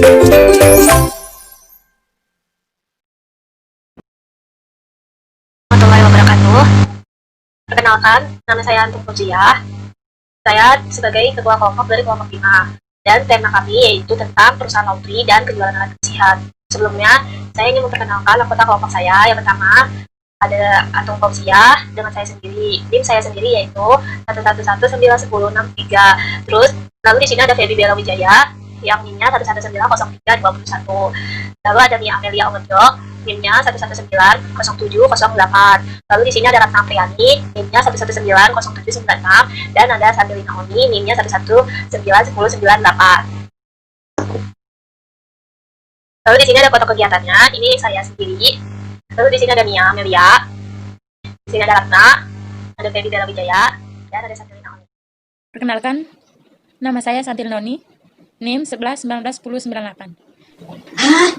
Warahmatullahi wabarakatuh. Perkenalkan, nama saya Antum Fauzia. Saya sebagai ketua kelompok dari kelompok 5. Dan tema kami yaitu tentang perusahaan laundry dan penjualan alat bersihan. Sebelumnya, saya ingin memperkenalkan anggota kelompok saya. Yang pertama, ada Antum Fauzia dengan saya sendiri. NIM saya sendiri yaitu 111911063. Terus, lalu di sini ada Feby Bella Wijaya yang NIM-nya 1190321. Lalu ada Mia Amelia Omedok, NIM-nya 1190708. Lalu di sini ada Ratna Priyani, NIM-nya 1190796, dan ada Sandrina Oni, NIM-nya 1191098. Lalu di sini ada foto kegiatannya, ini saya sendiri. Lalu di sini ada Mia Amelia, di sini ada Ratna, ada Feby Bella Wijaya, dan ada Sandrina Oni. Perkenalkan, nama saya Santil Noni, NIM 11191098.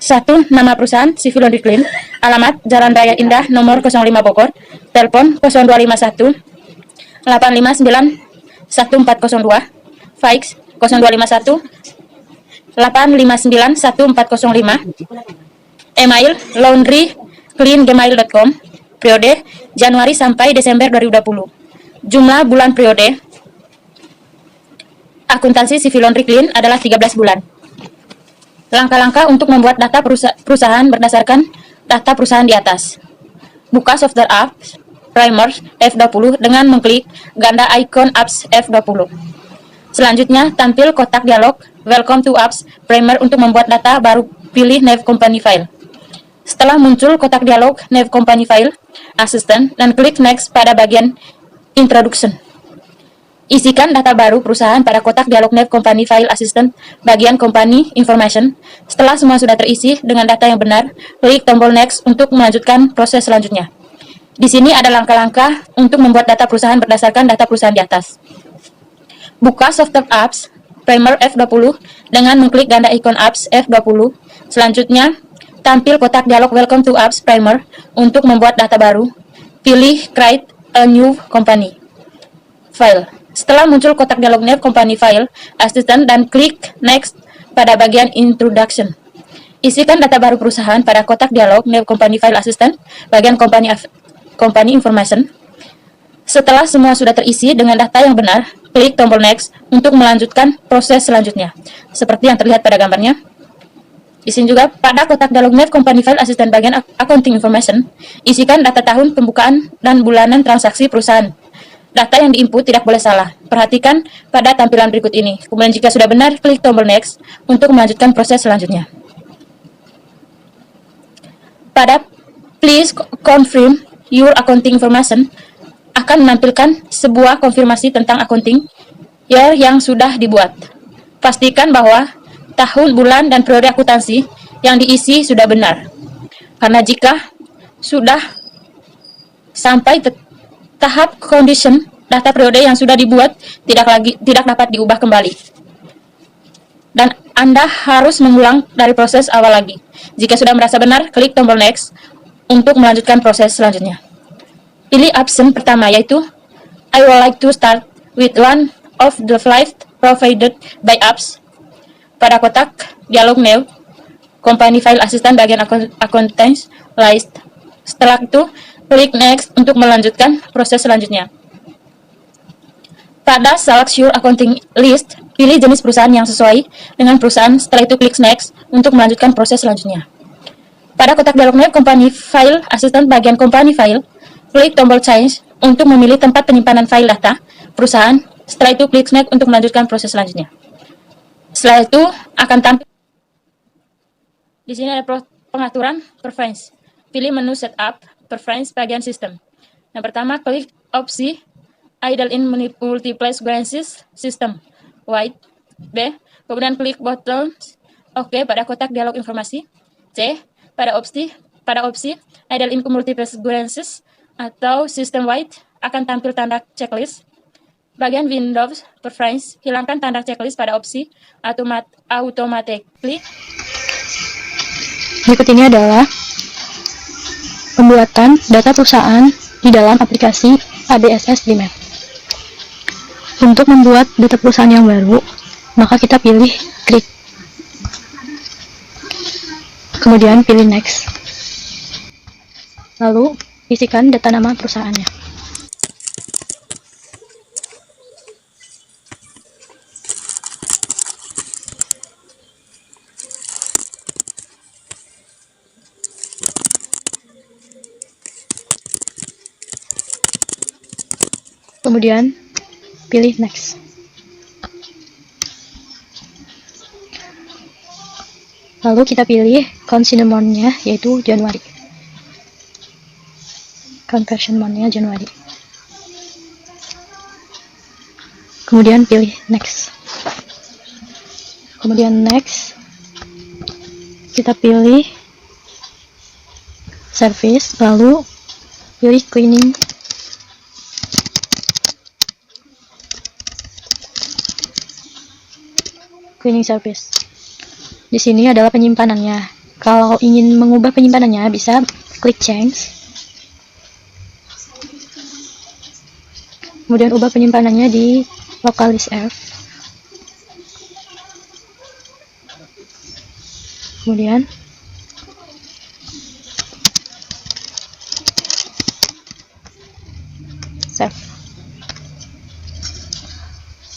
1. Nama perusahaan Civil Laundry Clean, alamat Jalan Raya Indah nomor 05 Bogor, telepon 0251 859 1402, fax 0251 859 1405, email laundryclean@gmail.com, periode Januari sampai Desember 2020, jumlah bulan periode akuntansi Civil Laundry Clean adalah 13 bulan. Langkah-langkah untuk membuat data perusahaan berdasarkan data perusahaan di atas. Buka software apps Primer F20 dengan mengklik ganda ikon apps F20. Selanjutnya, tampil kotak dialog Welcome to Apps Primer untuk membuat data baru, pilih Nave Company File. Setelah muncul kotak dialog Nave Company File Assistant dan klik Next pada bagian Introduction. Isikan data baru perusahaan pada kotak dialog Nave Company File Assistant bagian Company Information. Setelah semua sudah terisi dengan data yang benar, klik tombol Next untuk melanjutkan proses selanjutnya. Di sini ada langkah-langkah untuk membuat data perusahaan berdasarkan data perusahaan di atas. Buka software apps Primer F20 dengan mengklik ganda ikon apps F20. Selanjutnya, tampil kotak dialog Welcome to Apps Primer untuk membuat data baru. Pilih Create a New Company File. Setelah muncul kotak dialog Nave Company File Assistant dan klik Next pada bagian Introduction. Isikan data baru perusahaan pada kotak dialog Nave Company File Assistant bagian Company Information. Setelah semua sudah terisi dengan data yang benar, klik tombol Next untuk melanjutkan proses selanjutnya. Seperti yang terlihat pada gambarnya. Di sini juga pada kotak dialog Nave Company File Assistant bagian Accounting Information, isikan data tahun pembukaan dan bulanan transaksi perusahaan. Data yang diinput tidak boleh salah. Perhatikan pada tampilan berikut ini. Kemudian jika sudah benar, klik tombol Next untuk melanjutkan proses selanjutnya. Pada Please confirm your accounting information akan menampilkan sebuah konfirmasi tentang accounting year yang sudah dibuat. Pastikan bahwa tahun, bulan, dan periode akuntansi yang diisi sudah benar. Karena jika sudah sampai tahap condition, data periode yang sudah dibuat tidak dapat diubah kembali. Dan Anda harus mengulang dari proses awal lagi. Jika sudah merasa benar, klik tombol Next untuk melanjutkan proses selanjutnya. Pilih option pertama yaitu I would like to start with one of the five provided by apps. Pada kotak dialog Nave Company File Assistant bagian Accountants List. Setelah itu, klik Next untuk melanjutkan proses selanjutnya. Pada Select Your Accounting List, pilih jenis perusahaan yang sesuai dengan perusahaan. Setelah itu, klik Next untuk melanjutkan proses selanjutnya. Pada kotak dialog Nave Company File Assistant bagian Company File, klik tombol Change untuk memilih tempat penyimpanan file data perusahaan. Setelah itu, klik Next untuk melanjutkan proses selanjutnya. Setelah itu, akan tampil di sini ada pengaturan preference. Pilih menu Setup Preference bagian Sistem. Yang pertama, klik opsi Idle in Multiple Branches System White. B. Kemudian klik button OK pada kotak dialog informasi. C. Pada opsi Idle in Multiple Branches atau System White akan tampil tanda checklist. Bagian Windows Preference, hilangkan tanda checklist pada opsi Automatically. Berikut ini adalah pembuatan data perusahaan di dalam aplikasi ABSS Dreamer. Untuk membuat data perusahaan yang baru, maka kita pilih klik Kemudian pilih next. Lalu isikan data nama perusahaannya. Kemudian pilih next. Lalu kita pilih conversion month-nya yaitu Januari. Conversion month-nya Januari. Kemudian pilih next. Kemudian next. Kita pilih service, lalu pilih cleaning. Cleaning service. Di sini adalah penyimpanannya. Kalau ingin mengubah penyimpanannya, bisa klik change. Kemudian ubah penyimpanannya di local list F. Kemudian save.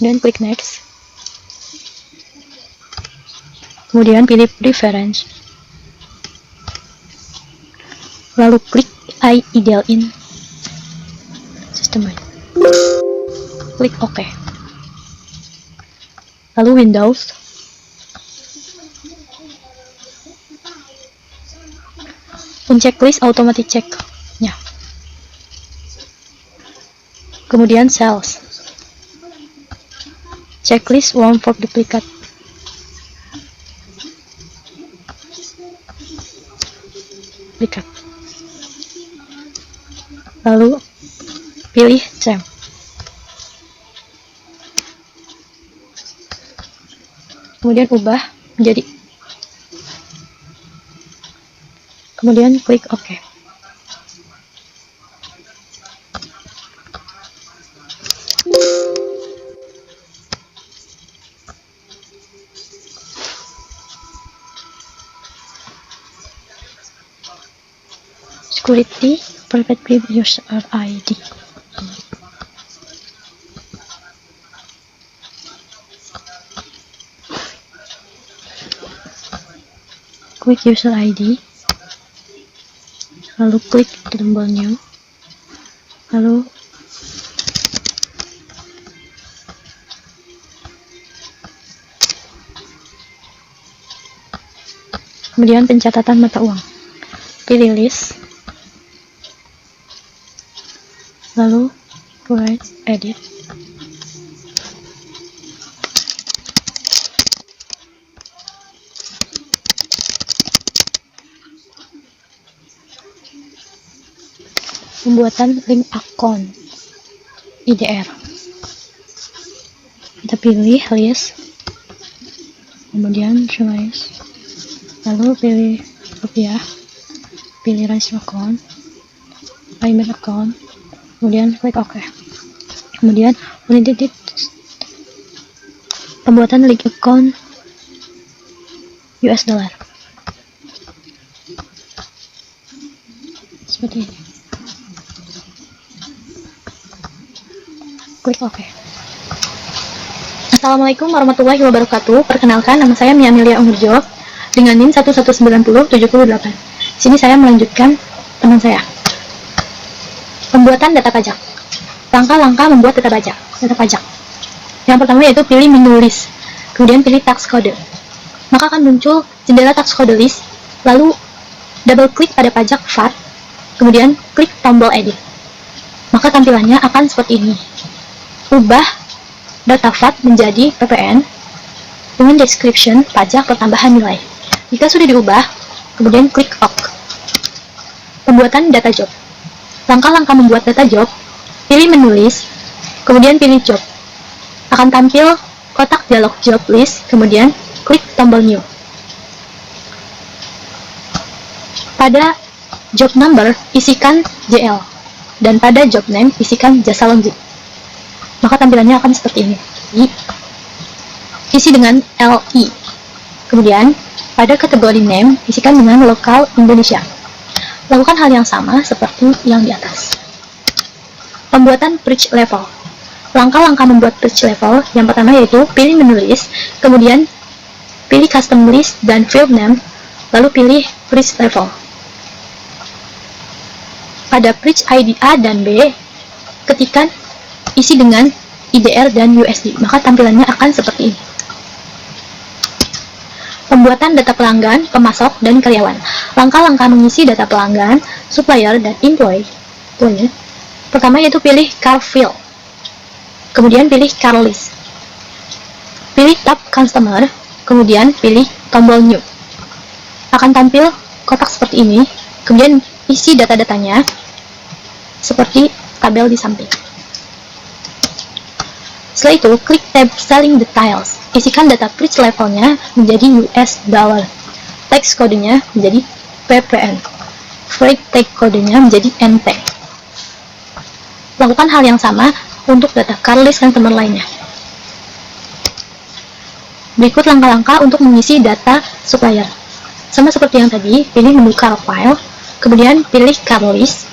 Dan klik next. Kemudian pilih preference. Lalu klik I ideal in system. Klik OK. Lalu Windows. Checklist automatic check-nya. Kemudian cells. Checklist one for duplicate. Lalu pilih save. Kemudian ubah menjadi. Kemudian klik OK. Security, private key user ID. Klik user ID. Lalu klik tombol new. Lalu kemudian pencatatan mata uang. Pilih list. Lalu write edit. Pembuatan link akun IDR. Kita pilih list, kemudian choice, lalu pilih rupiah, pilih ransom account, payment account, kemudian klik OK. Kemudian unit pembuatan link account US dollar. Seperti ini. Klik OK. Assalamualaikum warahmatullahi wabarakatuh. Perkenalkan, nama saya Mia Amelia Umurjo dengan NIM 119078. Di sini saya melanjutkan teman saya. Pembuatan data pajak. Langkah-langkah membuat data pajak. Yang pertama yaitu pilih menu list, kemudian pilih tax code. Maka akan muncul jendela tax code list, lalu double klik pada pajak VAT, kemudian klik tombol edit. Maka tampilannya akan seperti ini. Ubah data VAT menjadi PPN dengan description pajak pertambahan nilai. Jika sudah diubah, kemudian klik OK. Pembuatan data job. Langkah-langkah membuat data job, pilih menu list, kemudian pilih job. Akan tampil kotak dialog job list, kemudian klik tombol new. Pada job number, isikan JL, dan pada job name, isikan jasa logistik. Maka tampilannya akan seperti ini. Isi dengan LI. Kemudian, pada kategori name, isikan dengan lokal Indonesia. Lakukan hal yang sama seperti yang di atas. Pembuatan bridge level. Langkah-langkah membuat bridge level yang pertama yaitu pilih menu list, kemudian pilih custom list dan field name, lalu pilih bridge level. Pada bridge ID A dan B, ketikkan isi dengan IDR dan USD, maka tampilannya akan seperti ini. Pembuatan data pelanggan, pemasok, dan karyawan. Langkah-langkah mengisi data pelanggan, supplier, dan employee. Pertama yaitu pilih car field, kemudian pilih car list. Pilih tab customer, kemudian pilih tombol new. Akan tampil kotak seperti ini, kemudian isi data-datanya seperti tabel di samping. Setelah itu, klik tab Selling Details. Isikan data bridge levelnya menjadi US dollar. Teks kodenya menjadi PPN. Freight tag kodenya menjadi NT. Lakukan hal yang sama untuk data car list customer lainnya. Berikut langkah-langkah untuk mengisi data supplier. Sama seperti yang tadi, pilih menu car file, kemudian pilih car list,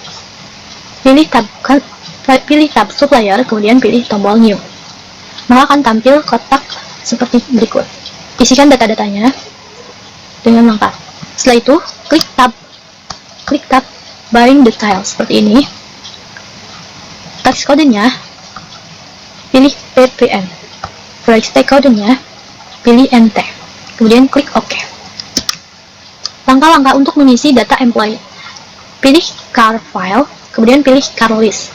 pilih tab supplier, kemudian pilih tombol new. Maka akan tampil kotak seperti berikut. Isikan data-datanya dengan lengkap. Setelah itu, klik tab Buying Details seperti ini. Teks kodenya pilih PPN. Price tag kodenya pilih NT. Kemudian klik OK. Langkah-langkah untuk mengisi data employee. Pilih car file, kemudian pilih car list.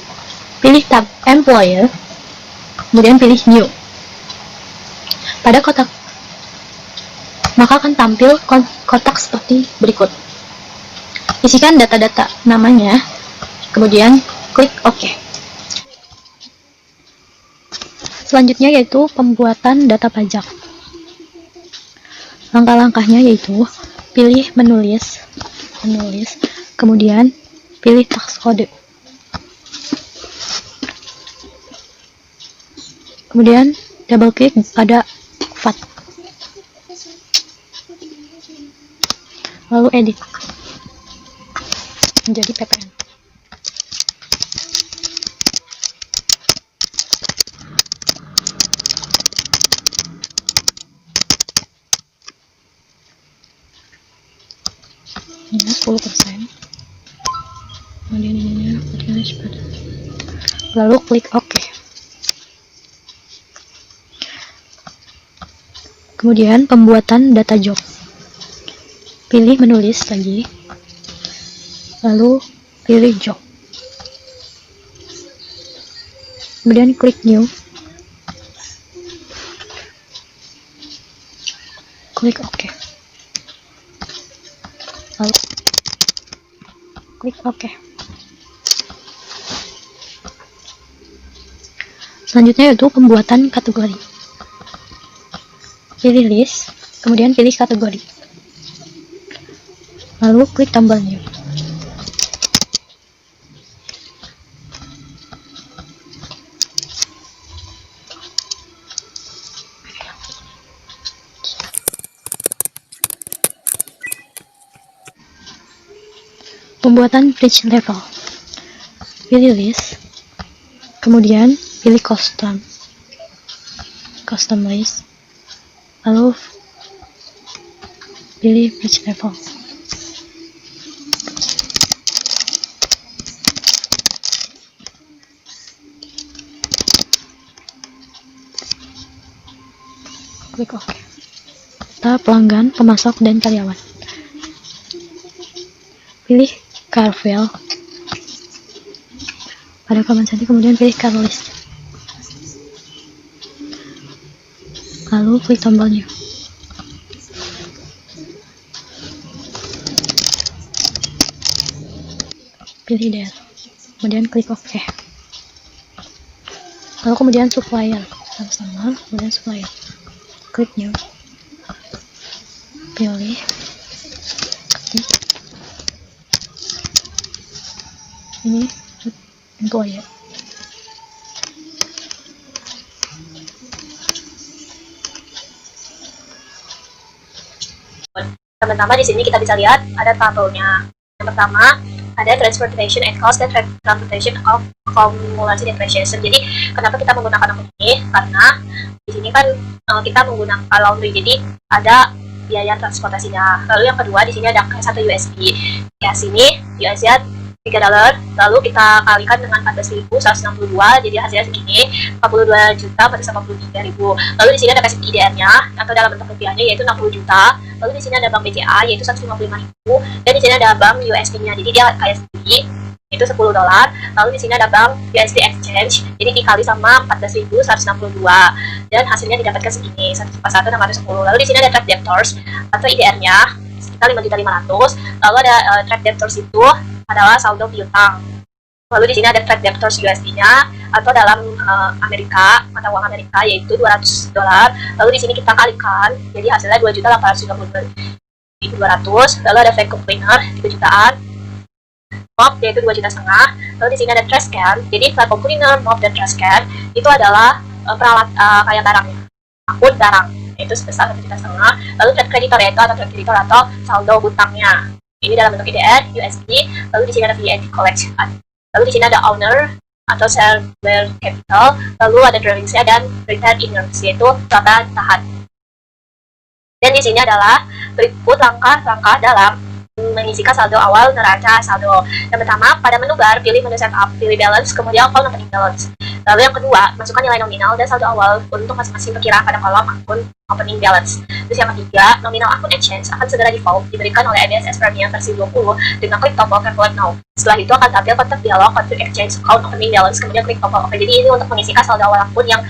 Pilih tab employer, kemudian pilih new. Pada kotak, maka akan tampil kotak seperti berikut. Isikan data-data namanya, kemudian klik OK. Selanjutnya yaitu pembuatan data pajak. Langkah-langkahnya yaitu pilih menulis, kemudian pilih tax code. Kemudian double klik pada VAT. Lalu edit menjadi PPN. Ini 10%. Kemudian ininya lalu klik OK. Kemudian pembuatan data job. Pilih menulis lagi, lalu pilih job. Kemudian klik new. Klik OK. Lalu klik OK. Selanjutnya yaitu pembuatan kategori. Pilih list, kemudian pilih kategori. Lalu klik tombol new. Pembuatan bridge level. Pilih list, kemudian pilih custom list, lalu pilih bridge level. Klik OK. Data pelanggan, pemasok, dan karyawan. Pilih car file pada command center, kemudian pilih car list. Lalu klik tombol new. Pilih there, kemudian klik OK. Lalu kemudian supplier, sama, kemudian supplier. Klik new. Pilih ini employer. Pertama di sini kita bisa lihat ada tabelnya. Yang pertama ada transportation and cost dan transportation akumulasi depreciation. Jadi kenapa kita menggunakan akun ini? Karena di sini kan kita menggunakan laundry, jadi ada biaya transportasinya. Lalu yang kedua di sini ada cash 1 USD. Cash ini USD $3, lalu kita kalikan dengan 14.162, jadi hasilnya segini 42.453.000. Lalu di sini ada cash IDR-nya atau dalam bentuk rupiahnya yaitu 60 juta. Lalu di sini ada bank BCA yaitu 155.000, dan di sini ada bank USD-nya, jadi dia kayak sendiri itu $10. Lalu di sini ada bank USD exchange, jadi dikali sama 14.162, dan hasilnya didapatkan segini 1/1/610. Lalu di sini ada trade debtors atau IDR-nya sekitar 5.500.000. Lalu ada trade debtors itu adalah saldo piutang. Lalu di sini ada trade debtors USD-nya atau dalam Amerika, mata uang Amerika yaitu $200. Lalu di sini kita kalikan, jadi hasilnya 2.832.200. Lalu ada vacuum cleaner 3 jutaan, mop yaitu 2,5 juta. Lalu di sini ada trash can, jadi vacuum cleaner, mop dan trash can itu adalah peralat kayak barangnya, akun barang itu sebesar 1,5 juta. Lalu trade creditor yaitu atau trade creditor atau saldo hutangnya. Ini dalam bentuk IDR, USD. Lalu di sini ada VAT collection. Lalu di sini ada owner atau seller capital. Lalu ada drawings-nya dan return earnings yaitu rata tahan. Dan di sini adalah berikut langkah-langkah dalam mengisikan saldo awal neraca saldo. Yang pertama, pada menu bar, pilih menu setup, pilih balance, kemudian call opening balance. Lalu yang kedua, masukkan nilai nominal dan saldo awal untuk masing-masing perkiraan pada kolom akun opening balance. Terus yang ketiga, nominal akun exchange akan segera default diberikan oleh IBSS Premium versi 20 dengan klik tombol calculate now. Setelah itu akan tampil kotak dialog config exchange account opening balance, kemudian klik tombol OK. Jadi ini untuk mengisikan saldo awal akun yang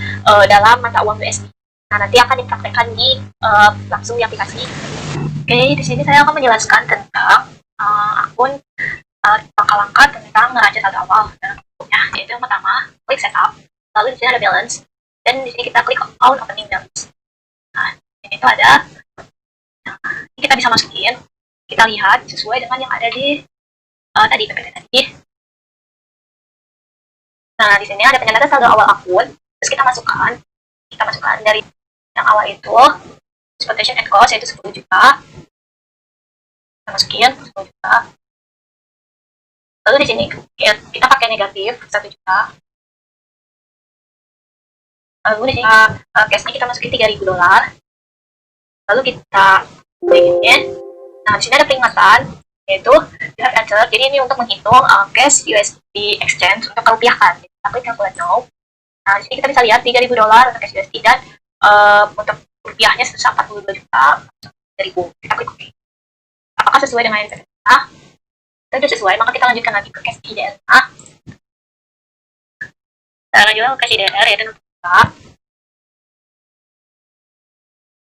dalam mata uang USD. Nah, nanti akan dipraktekkan di langsung di aplikasi. Oke, di sini saya akan menjelaskan tentang akun langkah-langkah tentang neraca saldo awal dalam bentuknya. Yaitu yang pertama, klik setup, lalu di sini ada balance, dan di sini kita klik account opening balance. Nah, ini itu ada, ini kita bisa masukin, kita lihat sesuai dengan yang ada di tadi PPT tadi. Nah, di sini ada penyataan saldo awal akun, terus kita masukkan dari yang awal itu transportation and cost yaitu 10 juta. Kita masukin 10 juta. Lalu di sini kita pakai negatif 1 juta. Lalu di sini cash-nya kita masukin $3.000. Lalu kita klik. Nah, di sini ada peringatan yaitu you have entered. Jadi ini untuk menghitung cash USD exchange untuk merupiahkan. Kita klik calculate now. Nah, di sini kita bisa lihat $3.000 untuk cash USD dan untuk rupiahnya sebesar 42 juta 3.000. Kita klik OK. Apakah sesuai dengan yang kita minta? Tentu sesuai, maka kita lanjutkan lagi ke cash IDR. Kita lanjutkan ke cash IDR yaitu 6 juta.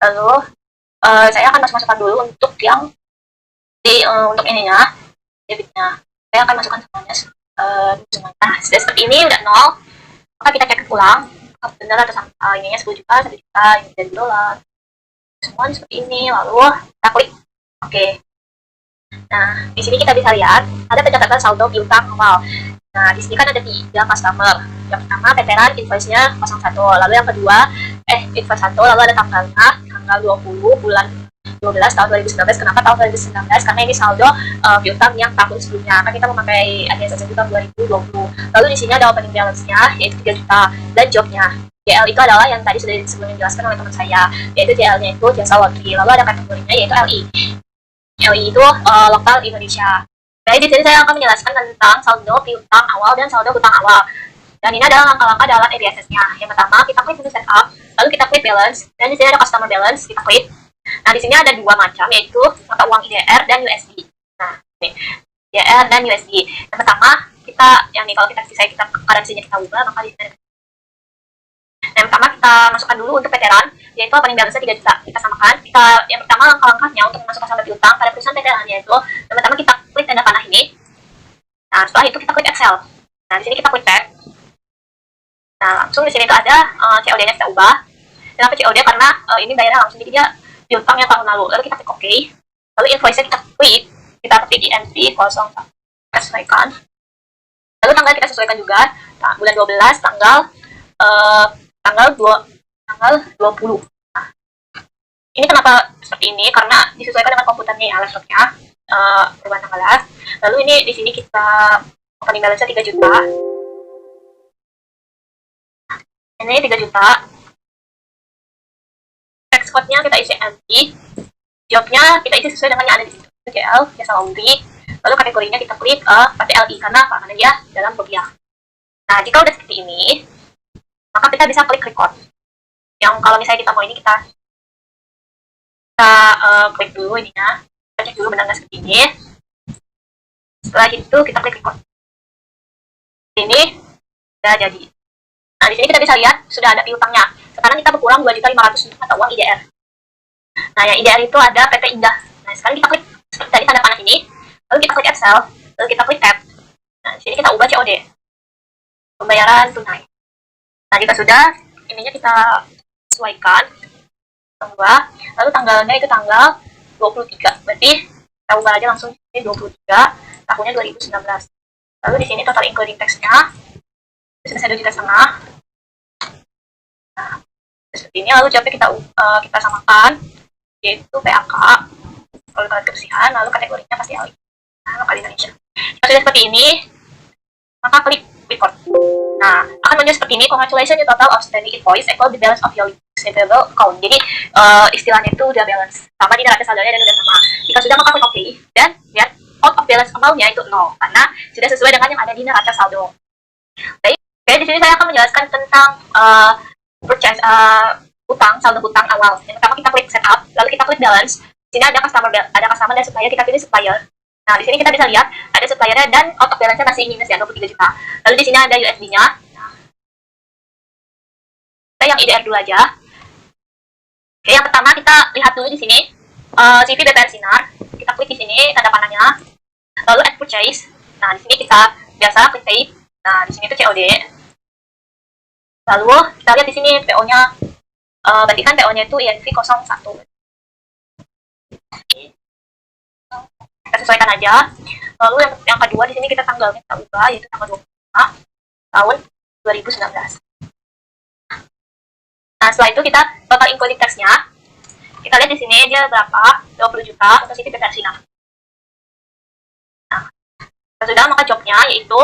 Lalu saya akan masukkan dulu untuk yang untuk ininya, debitnya. Saya akan masukkan semuanya. Nah, sudah seperti ini udah 0. Maka kita cek ulang. Benar atau sama ininya 10 juta, 1 juta, ini $3. Semua seperti ini, lalu kita klik OK. Nah, di sini kita bisa lihat ada pencatatan saldo piutang awal. Nah, di sini kan ada 3 customer. Yang pertama veteran, invoice-nya 01. Lalu yang kedua invoice 1, lalu ada tanggalnya tanggal 20 bulan 12 tahun 2019. Kenapa tahun 2019? Karena ini saldo piutang yang tahun sebelumnya. Kan kita memakai ADSS itu tahun 2020. Lalu di sini ada opening balance-nya yaitu 3 juta dan job-nya. JL itu adalah yang tadi sudah sebelumnya dijelaskan oleh teman saya, yaitu JL-nya itu jasa laundry. Lalu ada kategorinya yaitu LI. LI itu lokal Indonesia. Jadi di sini saya akan menjelaskan tentang saldo piutang awal dan saldo hutang awal. Dan ini adalah langkah-langkah dalam ABSS-nya. Yang pertama kita klik menu setup, lalu kita klik balance, dan di sini ada customer balance, kita klik. Nah, di sini ada 2 macam, yaitu mata uang IDR dan USD. Nah, ini IDR dan USD. Yang pertama, kalau kita currency-nya kita ubah, maka di sini ada. Yang pertama kita masukkan dulu untuk veteran, yaitu opening balance-nya 3 juta. Kita samakan. Yang pertama langkah-langkahnya untuk memasukkan saldo piutang pada perusahaan veteran, yaitu yang pertama kita klik tanda panah ini. Nah, setelah itu kita klik Excel. Nah, di sini kita klik tab. Nah, langsung di sini itu ada COD-nya kita ubah. Kenapa COD? Karena ini bayarnya langsung, jadi dia piutang yang tahun lalu. Lalu kita klik OK. Lalu invoice-nya kita klik. Kita ketik INV 0. Kita sesuaikan. Lalu tanggal kita sesuaikan juga. Nah, bulan 12 tanggal 20. Nah, Ini kenapa seperti ini? Karena disesuaikan dengan komputernya ya, laptopnya. Perubahan tanggal. Lalu ini di sini kita opening balance 3 juta. Ini 3 juta. Text code-nya kita isi empty. Jobnya kita isi sesuai dengan yang ada di situ. JL, jasa laundry. Lalu kategorinya kita klik pakai LI karena apa? Karena dia dalam rupiah. Nah, jika udah seperti ini, maka kita bisa klik record. Yang kalau misalnya kita mau ini kita klik dulu ininya, kita cek dulu benar nggak seperti ini. Setelah itu kita klik record. Ini sudah jadi. Nah, di sini kita bisa lihat sudah ada piutangnya. Sekarang kita berkurang 2.500.000 untuk mata uang IDR. Nah, yang IDR itu ada PT Indah. Nah, sekarang kita klik seperti tadi tanda panah ini, lalu kita klik Excel, lalu kita klik Tab. Nah, di sini kita ubah COD. Pembayaran tunai. Nah, jika sudah, ininya kita sesuaikan. Ubah, lalu tanggalnya itu tanggal 23. Berarti kita ubah aja langsung ini 23 tahunnya 2019. Lalu di sini total including tax-nya sebesar 2,5 juta. Nah, seperti ini. Lalu jawabnya kita samakan, yaitu PAK kalau kebersihan, lalu kategorinya pasti LI. Nah, lokal Indonesia. Jika sudah seperti ini, maka klik record. Nah, akan muncul seperti ini. Congratulations, your total outstanding invoice equal the balance of your receivable account. Jadi istilahnya itu udah balance sama di neraca saldonya dan udah sama. Jika sudah, maka klik OK dan lihat out of balance amount-nya itu 0 karena sudah sesuai dengan yang ada di neraca saldo. Baik, di sini saya akan menjelaskan tentang purchase utang, saldo hutang awal. Yang pertama kita klik setup, lalu kita klik balance. Di sini ada customer dan supplier, kita pilih supplier. Nah, di sini kita bisa lihat ada suppliernya dan out of balance-nya masih minus ya 23 juta. Lalu di sini ada USD-nya. Kita yang IDR dulu aja. Oke, yang pertama kita lihat dulu di sini CV BPR Sinar. Kita klik di sini tanda panahnya. Lalu add purchase. Nah, di sini kita biasa klik pay. Nah, di sini itu COD. Lalu kita lihat di sini PO-nya. Berarti kan PO-nya itu INV 01. Kita sesuaikan aja. Lalu yang kedua di sini kita tanggalnya kita ubah yaitu tanggal 25 tahun 2019. Nah, setelah itu kita total including tax-nya. Kita lihat di sini dia berapa? 20 juta untuk CV BPR Sinar. Nah, sudah maka jobnya yaitu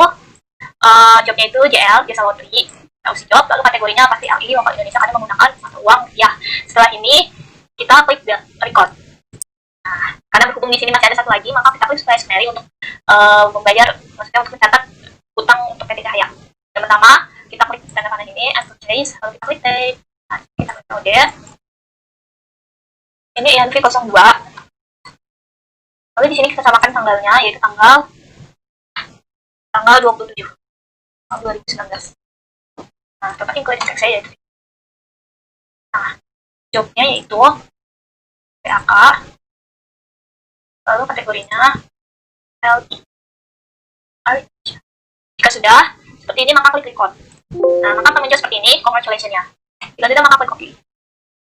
JL jasa laundry. Kita usi job, lalu kategorinya pasti LI lokal Indonesia karena menggunakan mata uang rupiah. Setelah ini kita klik record. Nah, karena berhubung di sini masih ada satu lagi, maka kita klik supaya summary untuk membayar, maksudnya untuk mencatat utang untuk PT Cahaya. Yang pertama, kita klik tanda panah ini, add purchase, lalu kita klik pay, nah, kita klik kode. Ini INV 02. Lalu di sini kita samakan tanggalnya, yaitu tanggal 27 tahun 2019. Nah, total including tax saya yaitu. Nah, jobnya yaitu PAK. Lalu kategorinya LI. Jika sudah seperti ini maka klik record. Nah, maka akan muncul seperti ini. Congratulations-nya. Jika tidak maka klik OK.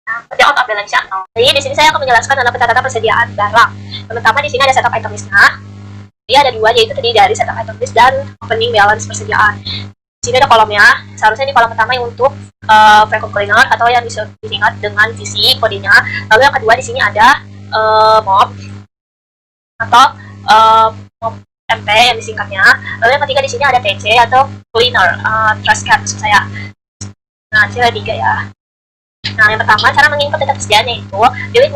Nah, berarti out of balance-nya 0. Jadi di sini saya akan menjelaskan dalam pencatatan persediaan barang. Pertama di sini ada setup item list-nya. Dia ada dua, yaitu terdiri dari setup item list dan opening balance persediaan. Di sini ada kolomnya. Seharusnya di kolom pertama yang untuk vacuum cleaner atau yang bisa disingkat dengan visi kodenya. Lalu yang kedua di sini ada mop atau MP yang disingkatnya. Lalu yang ketiga di sini ada TC atau cleaner, trash can maksud saya. Nah, di sini ada 3 ya. Nah, yang pertama cara menginput data persediaan yaitu delete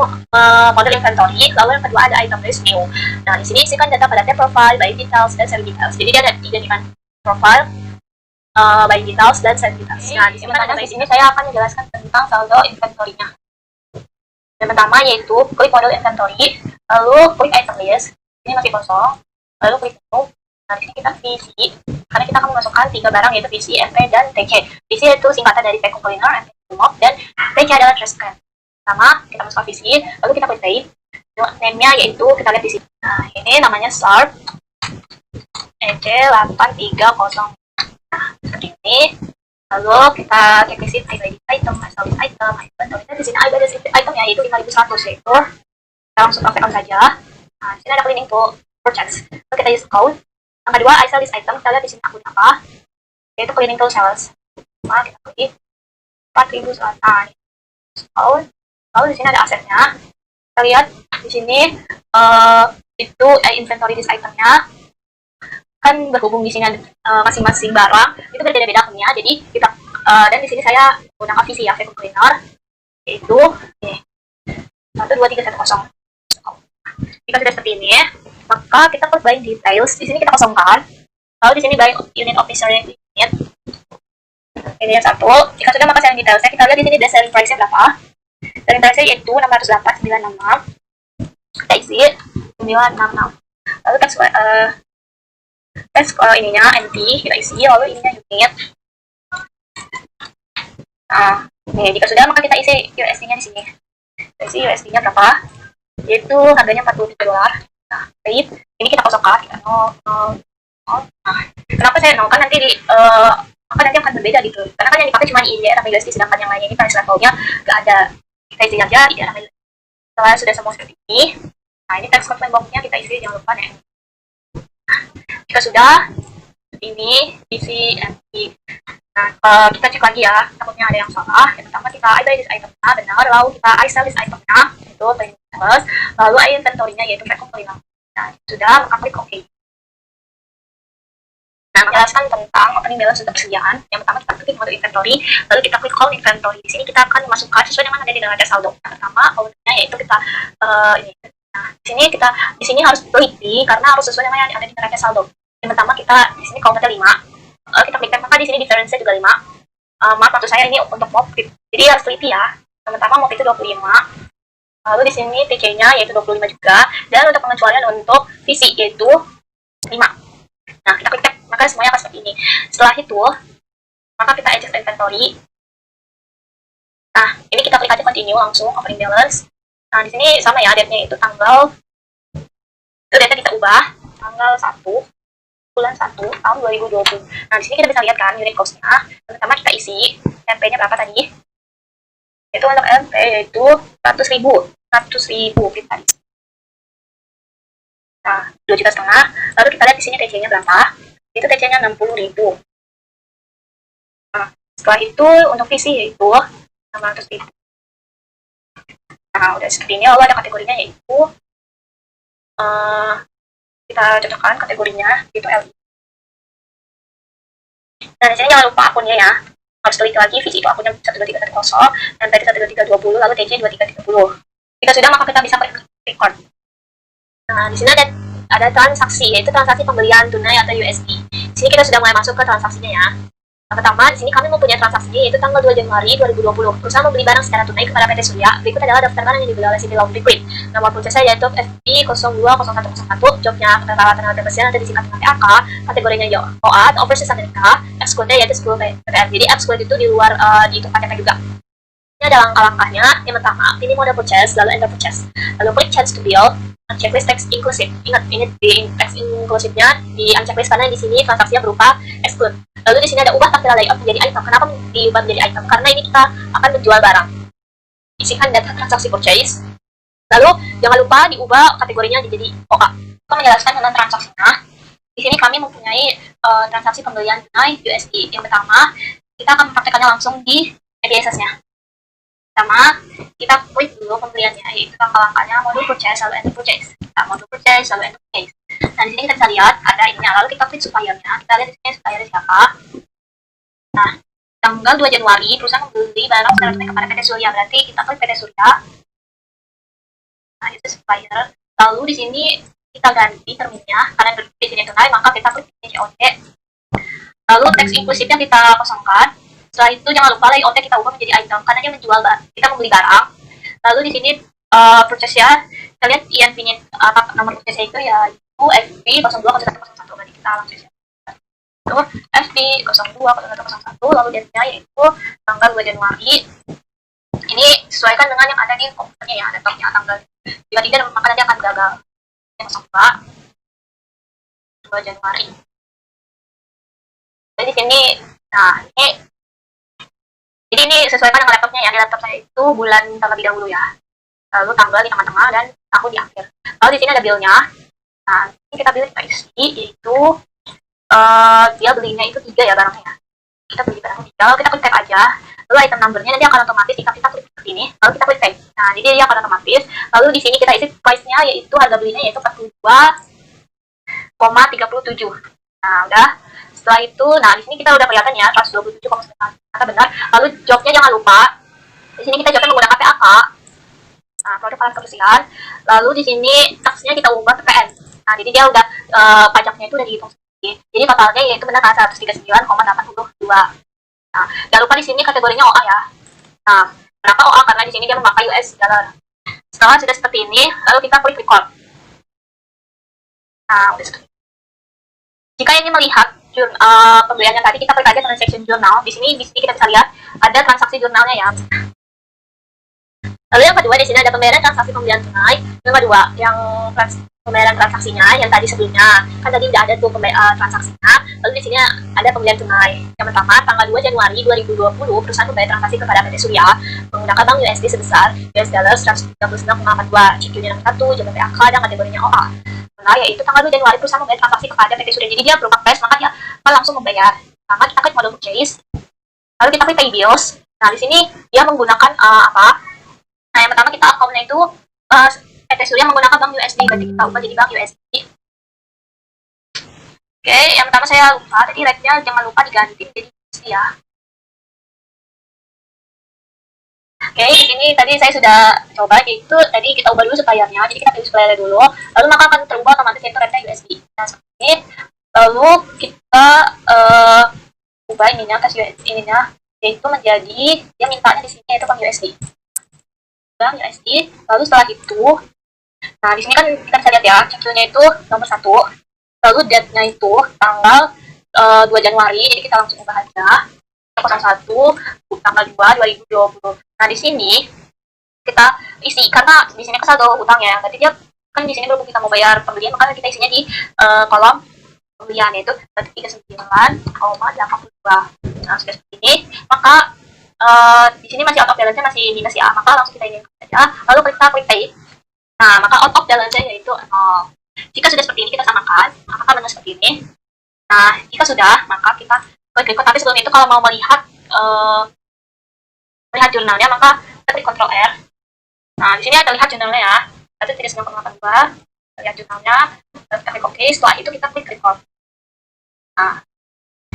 model inventory. Lalu yang kedua ada item list new. Nah, di sini isikan data pada tab profile, by details, dan save details. Jadi dia ada 3 nih kan, profile, by details, dan save details. Nah, di sini saya akan menjelaskan tentang saldo inventory-nya. Yang pertama yaitu klik model inventory, lalu klik item list. Ini masih kosong, lalu klik new. Nah, di sini kita VC, karena kita akan memasukkan 3 barang yaitu VC, MP, dan TC. VC itu singkatan dari vacuum cleaner, MP mop, dan TC adalah trash can. Pertama, kita masukkan VC, lalu kita klik pay. Name-nya yaitu kita lihat di sini. Nah, ini namanya Sharp EC830. Nah, seperti ini. Lalu kita cek receipt item, service item, inventory. Di sini ada receipt itemnya yaitu 5.100 yaitu kita langsung praktekkan saja. Nah, di sini ada cleaning to purchase. Lalu kita use code. Yang kedua, I sell this item. Kita lihat di sini akun apa? Yaitu cleaning to sales. Nah, kita klik 4.100. Code Lalu di sini ada asetnya. Kita lihat di sini itu inventory this itemnya kan berhubung di sini ada masing-masing barang itu berbeda-beda akunnya. Jadi kita dan di sini saya menggunakan VC ya, vacuum cleaner, yaitu 12310. Jika sudah seperti ini, maka kita klik bind details. Di sini kita kosongkan. Lalu di sini bind unit of measuring unit. Ini yang satu. Jika sudah, maka selling detailsnya kita lihat di sini selling price-nya berapa. Selling price-nya yaitu 608,966. Kita isi 966. Lalu tes ininya NT kita isi, lalu ininya unit. Nah, nih jika sudah, maka kita isi USD-nya di sini. Kita isi USD-nya berapa? Yaitu harganya $43. Nah, baik. Ini kita kosongkan, kita Nah, kenapa saya kan nanti nanti akan berbeda gitu. Karena kan yang dipakai cuma ini daerah USD, sedangkan yang lainnya ini price levelnya nggak ada. Kita isi aja di daerah USD. Setelah sudah semua seperti ini, nah ini text content box-nya kita isi, jangan lupa nih. Jika sudah, ini isi MT. Nah, kita cek lagi ya, takutnya ada yang salah. Yang pertama kita I buy this itemnya, benar. Lalu kita I sell this itemnya, itu plus. Lalu I inventory-nya yaitu vacuum cleaner. Nah, sudah, maka klik OK. Nah, menjelaskan tentang opening balance untuk persediaan. Yang pertama kita klik mode inventory, lalu kita klik call inventory. Di sini kita akan memasukkan sesuai dengan ada di neraca saldo. Yang pertama, outputnya yaitu kita ini. Nah, di sini harus teliti karena harus sesuai dengan yang ada di neraca saldo. Yang pertama kita di sini counternya 5. Kita klik maka di sini difference-nya juga 5. Maaf, maksud saya ini untuk mop. Jadi harus teliti ya. Yang pertama mop itu 25. Lalu di sini TC-nya yaitu 25 juga, dan untuk pengecualian untuk VC yaitu 5. Nah, kita klik tab, maka semuanya akan seperti ini. Setelah itu, maka kita adjust inventory. Nah, ini kita klik aja continue langsung opening balance. Nah, di sini sama ya, date-nya itu tanggal, itu date-nya kita ubah tanggal 1 bulan 1 tahun 2020. Nah, di sini kita bisa lihat kan unit cost-nya. Pertama kita isi MP-nya berapa tadi? Itu untuk MP yaitu 100.000 kita isi. Nah, 2,5 juta. Lalu kita lihat di sini TC-nya berapa? Itu TC-nya 60.000. Nah, setelah itu untuk VC yaitu 600.000. Nah, udah seperti ini. Lalu ada kategorinya yaitu kita cocokkan kategorinya itu LI. Nah, di sini jangan lupa akunnya ya. Harus teliti lagi, VC itu akunnya 12310, MP itu 12320, lalu TC 2330. Jika sudah, maka kita bisa klik record. Nah, di sini ada transaksi, yaitu transaksi pembelian tunai atau USD. Di sini kita sudah mulai masuk ke transaksinya ya. Yang pertama, di sini kami mempunyai transaksinya yaitu tanggal 2 Januari 2020. Perusahaan membeli barang secara tunai kepada PT Surya. Berikut adalah daftar barang yang dibeli oleh City Laundry Queen. Nomor purchase yaitu FB 020101. Jobnya keterangan tenaga kerjaan nanti disingkat dengan PAK. Kategorinya OA atau Overseas Amerika. Exclude-nya yaitu 10 PPR. Jadi exclude itu di luar di itu paketnya juga. Ini ada langkah-langkahnya. Yang pertama, pilih mode purchase, lalu enter purchase. Lalu klik change to bill. Checklist text inclusive. Ingat, ini di text inclusive-nya di unchecklist karena di sini transaksinya berupa exclude. Lalu di sini ada ubah tampilan layout menjadi item. Kenapa diubah menjadi item? Karena ini kita akan menjual barang. Isikan data transaksi purchase. Lalu jangan lupa diubah kategorinya menjadi OA. Kita menjelaskan tentang transaksinya. Di sini kami mempunyai transaksi pembelian tunai USD. Yang pertama, kita akan mempraktekannya langsung di ABSS-nya. Pertama, kita klik dulu pembeliannya, yaitu langkah-langkahnya modul purchase, lalu enter purchase. Nah, modul purchase, lalu enter purchase. Nah, di sini kita bisa lihat ada ininya, lalu kita klik suppliernya. Kita lihat di sini suppliernya siapa. Nah, tanggal 2 Januari, perusahaan membeli barang secara tunai kepada PT Surya. Berarti kita klik PT Surya. Nah, itu supplier. Lalu di sini kita ganti terminnya, karena di sini tunai, maka kita klik COD. Lalu teks inklusifnya kita kosongkan. Setelah itu jangan lupa layout kita ubah menjadi item karena dia menjual kita membeli barang. Lalu di sini purchase ya, kita lihat INV-nya nomor purchase itu ya itu FB 020101. Berarti kita langsung ya. Itu FB 020101, lalu date-nya yaitu tanggal 2 Januari. Ini sesuaikan dengan yang ada di komputernya ya, laptopnya tanggal. Jika tidak maka nanti akan gagal. Yang 2 Januari. Jadi di sini, nah jadi ini sesuaikan dengan laptopnya ya. Di laptop saya itu bulan terlebih dahulu ya. Lalu tanggal di tengah-tengah dan tahun di akhir. Lalu di sini ada bill-nya. Nah, ini kita isi yaitu dia belinya itu 3 ya barangnya. Kita beli barang 3. Lalu kita klik tab aja. Lalu item numbernya nanti akan otomatis kita klik seperti ini, lalu kita klik pay. Nah, jadi dia akan otomatis. Lalu di sini kita isi price-nya, yaitu harga belinya yaitu 42,37. Nah, udah. Setelah itu, nah di sini kita udah kelihatan ya 127,9. Kata benar. Lalu jobnya jangan lupa. Di sini kita jobnya menggunakan PAK. Nah, produk alat kebersihan. Lalu di sini taksnya kita ubah ke PN. Nah, jadi dia udah pajaknya itu udah dihitung sendiri. Jadi totalnya yaitu benar 139,82. Nah, jangan lupa di sini kategorinya OA ya. Nah, kenapa OA? Karena di sini dia memakai US dollar. Setelah sudah seperti ini, lalu kita klik record. Nah, udah seperti ini. Jika ingin melihat pembeliannya tadi, kita klik aja transaction journal. Di sini kita bisa lihat ada transaksi jurnalnya ya. Lalu yang kedua, di sini ada pembayaran transaksi pembelian tunai. Yang kedua, yang pembayaran transaksinya yang tadi sebelumnya kan tadi udah ada tuh transaksinya. Lalu di sini ada pembelian tunai. Yang pertama, tanggal 2 Januari 2020 perusahaan membayar transaksi kepada PT Surya menggunakan bank USD sebesar US dollar 139,42. CQ-nya nomor 1, jumlah PAK dan kategorinya OA. Nah, yaitu tanggal 2 Januari perusahaan membayar transaksi kepada PT Surya. Jadi dia berupa cash, maka dia akan langsung membayar. Pertama kita klik mode purchase. Lalu kita klik pay bills. Nah, di sini dia menggunakan apa? Nah, yang pertama kita akunnya itu PT Surya menggunakan bank USD, berarti kita ubah jadi bank USD. Oke, yang pertama saya lupa, tadi rate-nya jangan lupa diganti jadi USD ya. Oke, di sini tadi saya sudah coba, yaitu tadi kita ubah dulu suppliernya, jadi kita pilih supplier dulu, lalu maka akan terubah otomatis yaitu rate-nya USD. Nah, seperti ini, lalu kita ubah ininya, cash USD ininya, yaitu menjadi, dia mintanya di sini yaitu bank USD. Bank USD, lalu setelah itu, nah di sini kan kita bisa lihat ya, CQ-nya itu nomor 1, lalu date-nya itu tanggal 2 Januari, jadi kita langsung ubah aja, 01, tanggal 2, 2020. Nah di sini kita isi, karena di sini kan saldo utang ya, berarti dia kan di sini belum kita mau bayar pembelian, maka kita isinya di kolom pembelian, yaitu 39,82. Nah sudah seperti ini, maka di sini masih out of balance-nya masih minus ya, maka langsung kita ini saja, lalu kita klik pay. Nah, maka out of balance-nya yaitu 0. Jika sudah seperti ini, kita samakan, maka menu seperti ini. Nah, jika sudah, maka kita klik record. Tapi sebelum itu, kalau mau melihat jurnalnya, maka kita klik Ctrl R. Nah, di sini ada lihat jurnalnya ya, 139,82, lihat jurnalnya, lalu kita klik OK. Setelah itu kita klik record. Nah,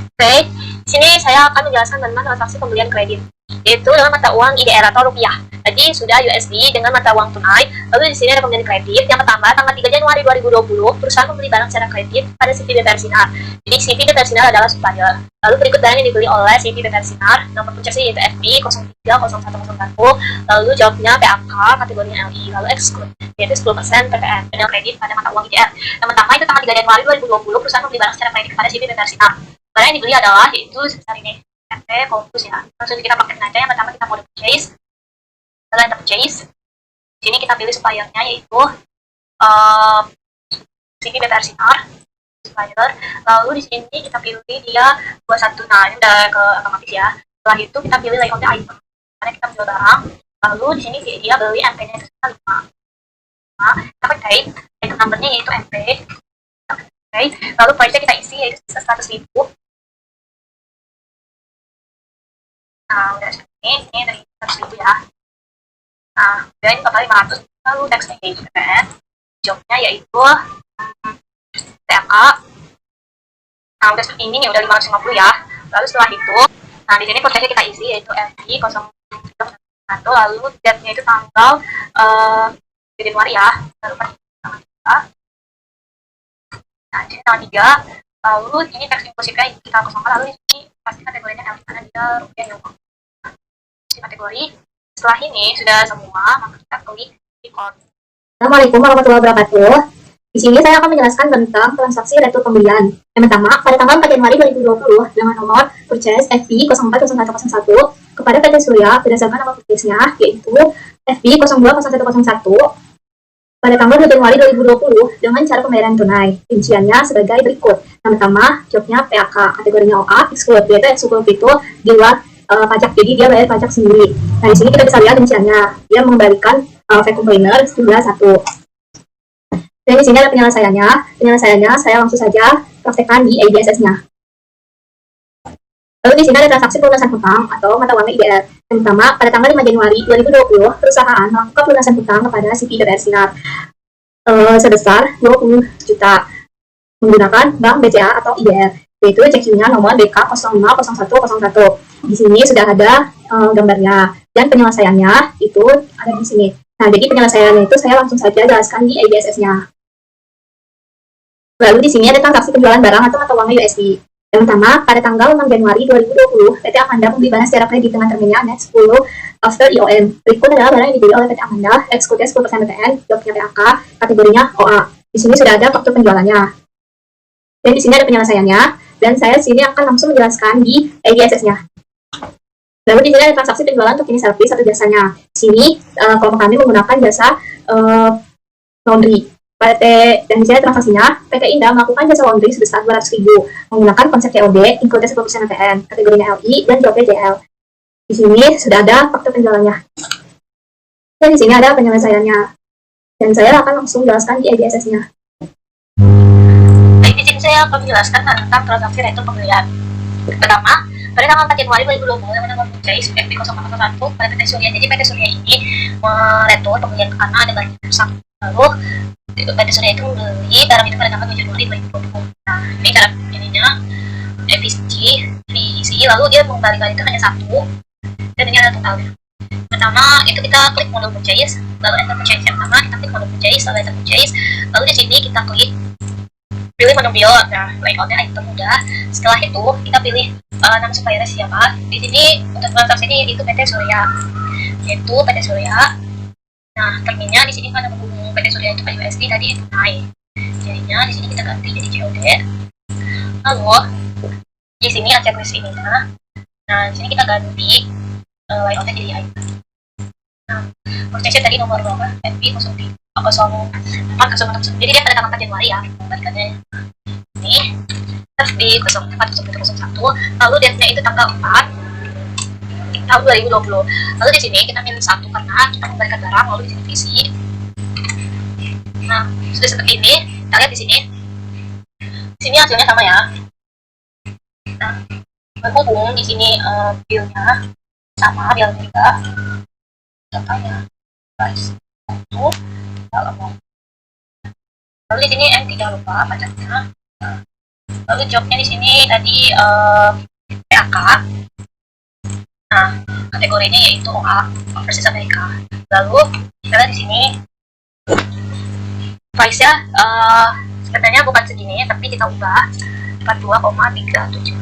oke, di sini saya akan menjelaskan tentang transaksi pembelian kredit, yaitu dengan mata uang IDR atau rupiah. Tadi sudah USD dengan mata uang tunai. Lalu di sini ada pembelian kredit. Yang pertama, tanggal 3 Januari 2020, perusahaan membeli barang secara kredit pada CV BPR Sinar. Jadi CV BPR Sinar adalah supplier. Lalu berikut barang yang dibeli oleh CV BPR Sinar. Nomor purchase yaitu FB 030101. Lalu jawabnya PAK, kategorinya LI. Lalu exclude, yaitu 10% PPN dengan kredit pada mata uang IDR. Yang pertama itu tanggal 3 Januari 2020, perusahaan membeli barang secara kredit pada CV BPR Sinar. Barang yang dibeli adalah yaitu sebesar ini. FT fokus ya. Langsung kita pakai aja. Yang pertama kita mode purchase. Lalu enter purchase. Di sini kita pilih suppliernya yaitu CV BPR Sinar supplier. Lalu di sini kita pilih dia 21. Nah, ini udah ke otomatis ya. Setelah itu kita pilih layoutnya item. Karena kita menjual barang. Lalu di sini dia beli MP-nya itu 5. Nah, kita klik pay. Item numbernya yaitu MP. Okay. Lalu price-nya kita isi yaitu 100.000. Nah, udah seperti ini dari 100.000 ya. Nah, udah ini total 500. Lalu text yaitu PPN. Jobnya yaitu TK. Nah, udah seperti ini udah 550 ya. Lalu setelah itu, nah di sini prosesnya kita isi yaitu FI 031. Lalu date-nya itu tanggal Januari ya. Lalu tanggal 3. Nah, di sini tanggal 3. Lalu ini teks impulsifnya kita kosongkan. Lalu di sini pasti kategorinya LI karena dia rupiah yang kategori. Setelah ini sudah semua, maka kita klik record. Assalamualaikum warahmatullahi wabarakatuh. Di sini saya akan menjelaskan tentang transaksi retur pembelian. Yang pertama, pada tanggal 4 Januari 2020 dengan nomor purchase FB 040101 kepada PT Surya berdasarkan nama purchase-nya yaitu FB 020101 pada tanggal 2 Januari 2020 dengan cara pembayaran tunai. Rinciannya sebagai berikut. Yang pertama, jobnya PAK, kategorinya OA, exclude, yaitu exclude itu di luar pajak, jadi dia bayar pajak sendiri. Nah, di sini kita bisa lihat rinciannya. Dia mengembalikan vacuum cleaner jumlah 1. Dan di sini ada penyelesaiannya. Penyelesaiannya saya langsung saja praktekkan di ABSS-nya. Lalu di sini ada transaksi pelunasan hutang atau mata uang IDR. Yang pertama, pada tanggal 5 Januari 2020, perusahaan melakukan pelunasan hutang kepada CP.R Sinar sebesar 20 juta menggunakan bank BCA atau IDR, yaitu ceknya nomor BK 050101. Di sini sudah ada gambarnya dan penyelesaiannya itu ada di sini. Nah, jadi penyelesaiannya itu saya langsung saja jelaskan di IDSS-nya. Lalu di sini ada transaksi penjualan barang atau mata uangnya USD. Yang pertama, pada tanggal 6 Januari 2020, PT Amanda membeli barang secara kredit dengan terminnya net 10 after IOM. Berikut adalah barang yang dibeli oleh PT Amanda, eksklusif 10% BPN, jobnya PAK, kategorinya OA. Di sini sudah ada faktur penjualannya. Dan di sini ada penyelesaiannya, dan saya di sini akan langsung menjelaskan di IDSS-nya. Lalu di sini ada transaksi penjualan untuk jenis servis atau jasanya. Di sini kelompok kami menggunakan jasa laundry. Dan di sini transaksinya, PT Indah melakukan jasa laundry sebesar 200.000 menggunakan konsep COD, inklusif 10% PPN, kategorinya LI, dan jobnya JL. Di sini sudah ada faktur penjualannya. Dan di sini ada penyelesaiannya. Dan saya akan langsung jelaskan di IDSS-nya. Baik, di sini saya akan menjelaskan tentang transaksi retur pembelian. Pertama, pada tanggal 4 Januari 2020 yang menanggung FP 001 pada PT Surya. Jadi PT Surya ini meretur pembelian karena ada barang yang rusak. Lalu PT Surya itu membeli barang itu pada tanggal 2 Januari 2020. Nah, ini cara ininya FVC, lalu dia mengembalikan itu hanya satu, dan ini ada totalnya. Pertama, itu kita klik mode purchase, lalu enter purchase yang pertama, kita klik mode purchase, lalu enter purchase, lalu di sini kita klik pilih menu bill. Nah, layoutnya item udah. Setelah itu kita pilih nama suppliernya siapa. Di sini untuk transaksi ini itu PT Surya, yaitu PT Surya. Nah, terminnya di sini kan berhubung PT Surya itu USD tadi itu naik. Jadinya di sini kita ganti jadi COD. Lalu di sini ada checklist ini. Nah, di sini kita ganti layoutnya jadi item. Nah, purchase tadi nomor berapa? FP 0406. Jadi dia pada tanggal 4 Januari ya kembalikannya. Ini FP 0401. Lalu date-nya itu tanggal 4 tahun 2020. Lalu di sini kita pilih satu karena kita mengembalikan barang. Lalu di sini visi. Nah, sudah seperti ini. Kita lihat di sini. Di sini hasilnya sama ya. Nah, berhubung di sini bill-nya sama, bill juga. Contohnya price itu kalau lalu di sini M tidak lupa pajaknya. Lalu jobnya di sini tadi PAK. Nah, kategorinya yaitu OA versus Amerika. Lalu kita lihat di sini price-nya sebenarnya bukan segini, tapi kita ubah 42,37.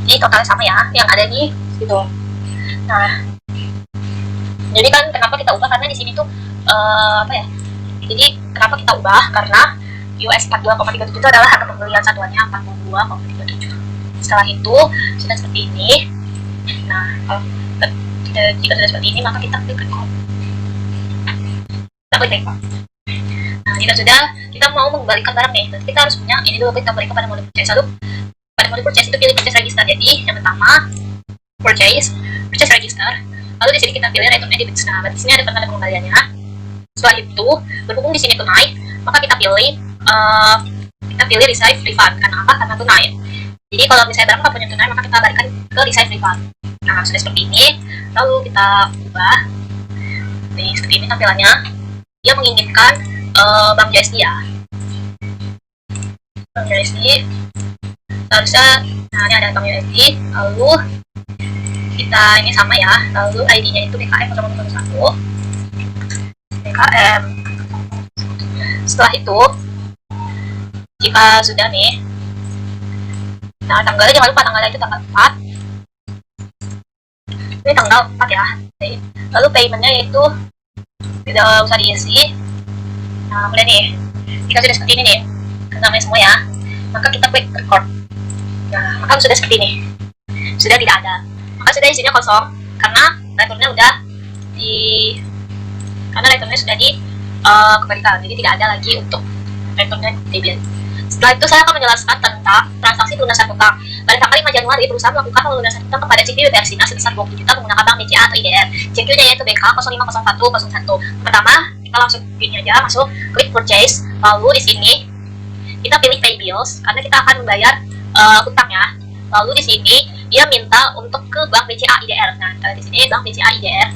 Jadi totalnya sama ya, yang ada di situ. Nah, jadi kan kenapa kita ubah, karena di sini tuh apa ya? Jadi kenapa kita ubah, karena US 42,37 itu adalah harga pembelian satuannya 42,37. Setelah itu sudah seperti ini. Nah, kalau jika sudah seperti ini maka kita klik record. Kita klik record. Nah, jika sudah kita mau mengembalikan barang nih, nanti kita harus punya ini dulu, kita berikan pada mode purchase. Lalu pada mode purchase itu pilih purchase register. Jadi yang pertama purchase register. Lalu di sini kita pilih return edit. Nah, di sini ada tanda pengembaliannya. Setelah itu, berhubung di sini tunai, maka kita pilih receive refund. Karena apa? Karena tunai. Jadi kalau misalnya barang nggak punya tunai, maka kita balikan ke receive refund. Nah, sudah seperti ini. Lalu kita ubah. Nih, seperti ini tampilannya. Dia menginginkan bank USD ya. Bank USD. Seharusnya, nah ini ada bank USD. Lalu kita ini sama ya. Lalu ID-nya itu BKM 001. BKM. Setelah itu, jika sudah nih, nah tanggalnya jangan lupa, tanggalnya itu tanggal 4. Ini tanggal 4 ya. Lalu paymentnya yaitu tidak usah diisi. Nah, udah nih. Jika sudah seperti ini nih, namanya semua ya, maka kita klik record. Nah, maka sudah seperti ini. Sudah tidak ada. Maka sudah isinya kosong karena returnnya sudah dikembalikan. Jadi tidak ada lagi untuk returnnya debit. Setelah itu saya akan menjelaskan tentang transaksi pelunasan hutang. Pada tanggal 5 Januari, perusahaan melakukan pelunasan hutang kepada CP.R Sinar sebesar 20 juta menggunakan bank BCA atau IDR. CQ-nya yaitu BK 050101. Pertama, kita langsung ini aja, masuk, klik purchase. Lalu di sini kita pilih pay bills karena kita akan membayar hutangnya. Lalu di sini dia minta untuk ke bank BCA IDR. Nah, di sini bank BCA IDR.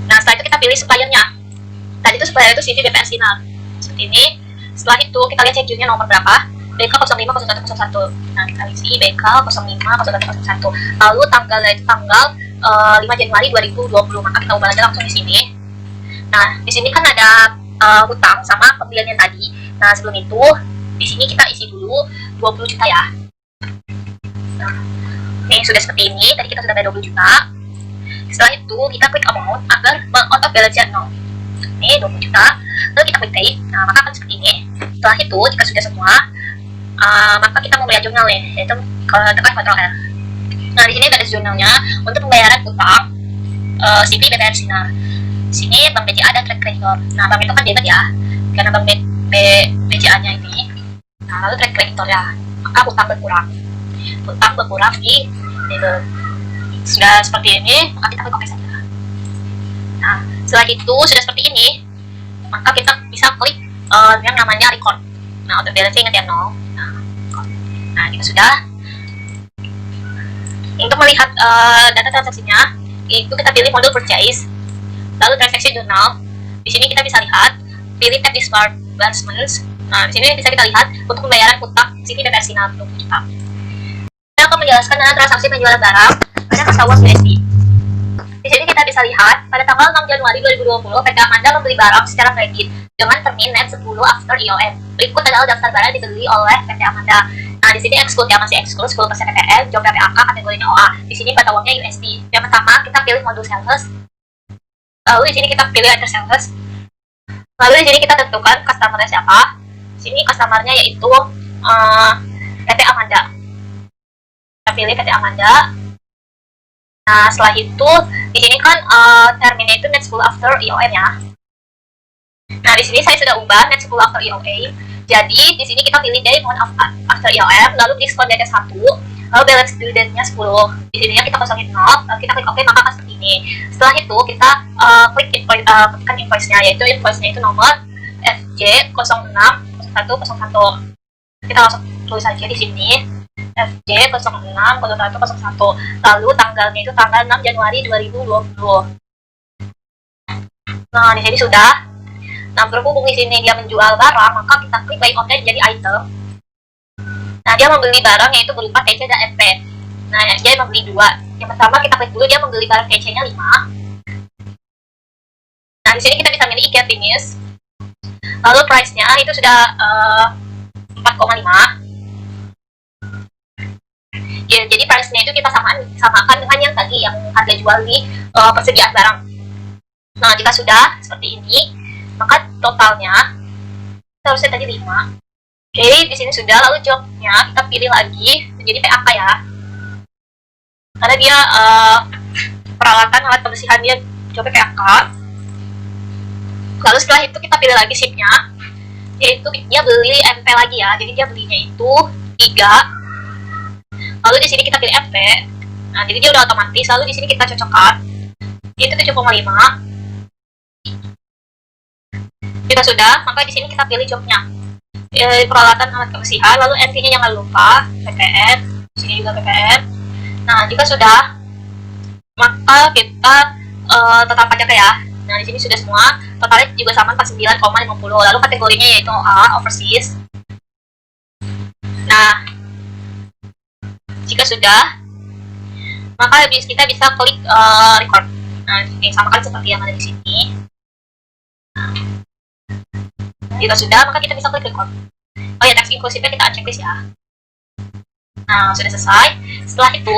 Nah, setelah itu kita pilih suppliernya. Tadi itu supplier itu CV BPR Sinar. Seperti ini. Setelah itu kita lihat schedule-nya nomor berapa. BK 050101. Nah, kita isi BK 050101. Lalu tanggalnya itu tanggal 5 Januari 2020. Maka kita ubah aja langsung di sini. Nah, di sini kan ada hutang sama pembeliannya tadi. Nah, sebelum itu di sini kita isi dulu 20 juta ya. Nah, ini sudah seperti ini. Tadi kita sudah bayar 20 juta. Setelah itu kita klik amount agar out of balance nol. Ini 20 juta. Lalu kita klik pay. Nah, maka akan seperti ini. Setelah itu jika sudah semua, maka kita membayar jurnal nih, yaitu tekan Ctrl L. Nah, di sini ada jurnalnya untuk pembayaran utang CV BPR Sinar. Sini bank BCA ada track creditor. Nah, bank itu kan debit ya, karena bank BCA-nya ini. Nah, lalu track creditor ya, maka utang berkurang di debit. Sudah seperti ini, maka kita klik OK saja. Nah, setelah itu sudah seperti ini, maka kita bisa klik yang namanya record. Nah, auto balance ingat ya 0. Nah, jika sudah, untuk melihat data transaksinya, itu kita pilih modul purchase. Lalu transaksi journal, di sini kita bisa lihat, pilih tab disbursements. Nah, di sini bisa kita lihat untuk pembayaran utang CV BPR Sinar 20 juta. Saya akan menjelaskan tentang transaksi penjualan barang pada Kasawat USD. Di sini kita bisa lihat, pada tanggal 6 Januari 2020, PT Amanda membeli barang secara kredit dengan termin net 10 after IOM. Berikut adalah daftar barang dibeli oleh PT Amanda. Nah, di sini exclude ya, masih exclude 10% PPN, job PPAK, kategorinya OA. Di sini pada uangnya USD. Yang pertama, kita pilih modul sales. Lalu di sini kita pilih enter sales. Lalu di sini kita tentukan customer-nya siapa. Di sini customer-nya yaitu PT Amanda. Kita pilih PT Amanda. Nah, setelah itu di sini kan terminnya itu net 10 after IOM ya. Nah, di sini saya sudah ubah net 10 after IOM. Jadi di sini kita pilih day month after IOM, lalu diskon date 1, lalu balance due date-nya 10. Di sininya kita kosongin 0, lalu kita klik OK, maka akan seperti ini. Setelah itu kita klik invoice-nya, yaitu invoice-nya itu nomor FJ 060101. Kita langsung tulis saja di sini. FJ 060101. Lalu tanggalnya itu tanggal 6 Januari 2020. Nah, di sini sudah. Nah, berhubung di sini dia menjual barang, maka kita klik buy online jadi item. Nah, dia membeli barang yaitu berupa TC dan MP. Nah, dia membeli dua. Yang pertama kita klik dulu dia membeli barang TC-nya 5. Nah, di sini kita bisa milih IKEA finish. Lalu price-nya itu sudah 4,5. Ya, jadi price-nya itu kita samakan dengan yang tadi, yang harga jual di persediaan barang. Nah, jika sudah seperti ini, maka totalnya harusnya tadi 5. Oke, di sini sudah. Lalu jobnya kita pilih lagi menjadi PAK ya, karena dia peralatan alat kebersihan, dia jobnya PAK. Lalu setelah itu kita pilih lagi shipnya, yaitu dia beli MP lagi ya, jadi dia belinya itu 3. Lalu di sini kita pilih MP. Nah, jadi dia udah otomatis. Lalu di sini kita cocokkan, itu 7,5. Jika sudah, maka di sini kita pilih jobnya, peralatan alat kebersihan. Lalu NT-nya jangan lupa PPN. Di sini juga PPN. Nah, jika sudah, maka kita total pajaknya ya. Nah, di sini sudah semua. Totalnya juga sama 49,50. Lalu kategorinya yaitu A, overseas. Nah, jika sudah, maka kita bisa klik record. Nah, ini sama kan seperti yang ada di sini. Nah, jika sudah, maka kita bisa klik record. Oh ya, tax inclusive-nya kita checklist ya. Nah, sudah selesai. Setelah itu,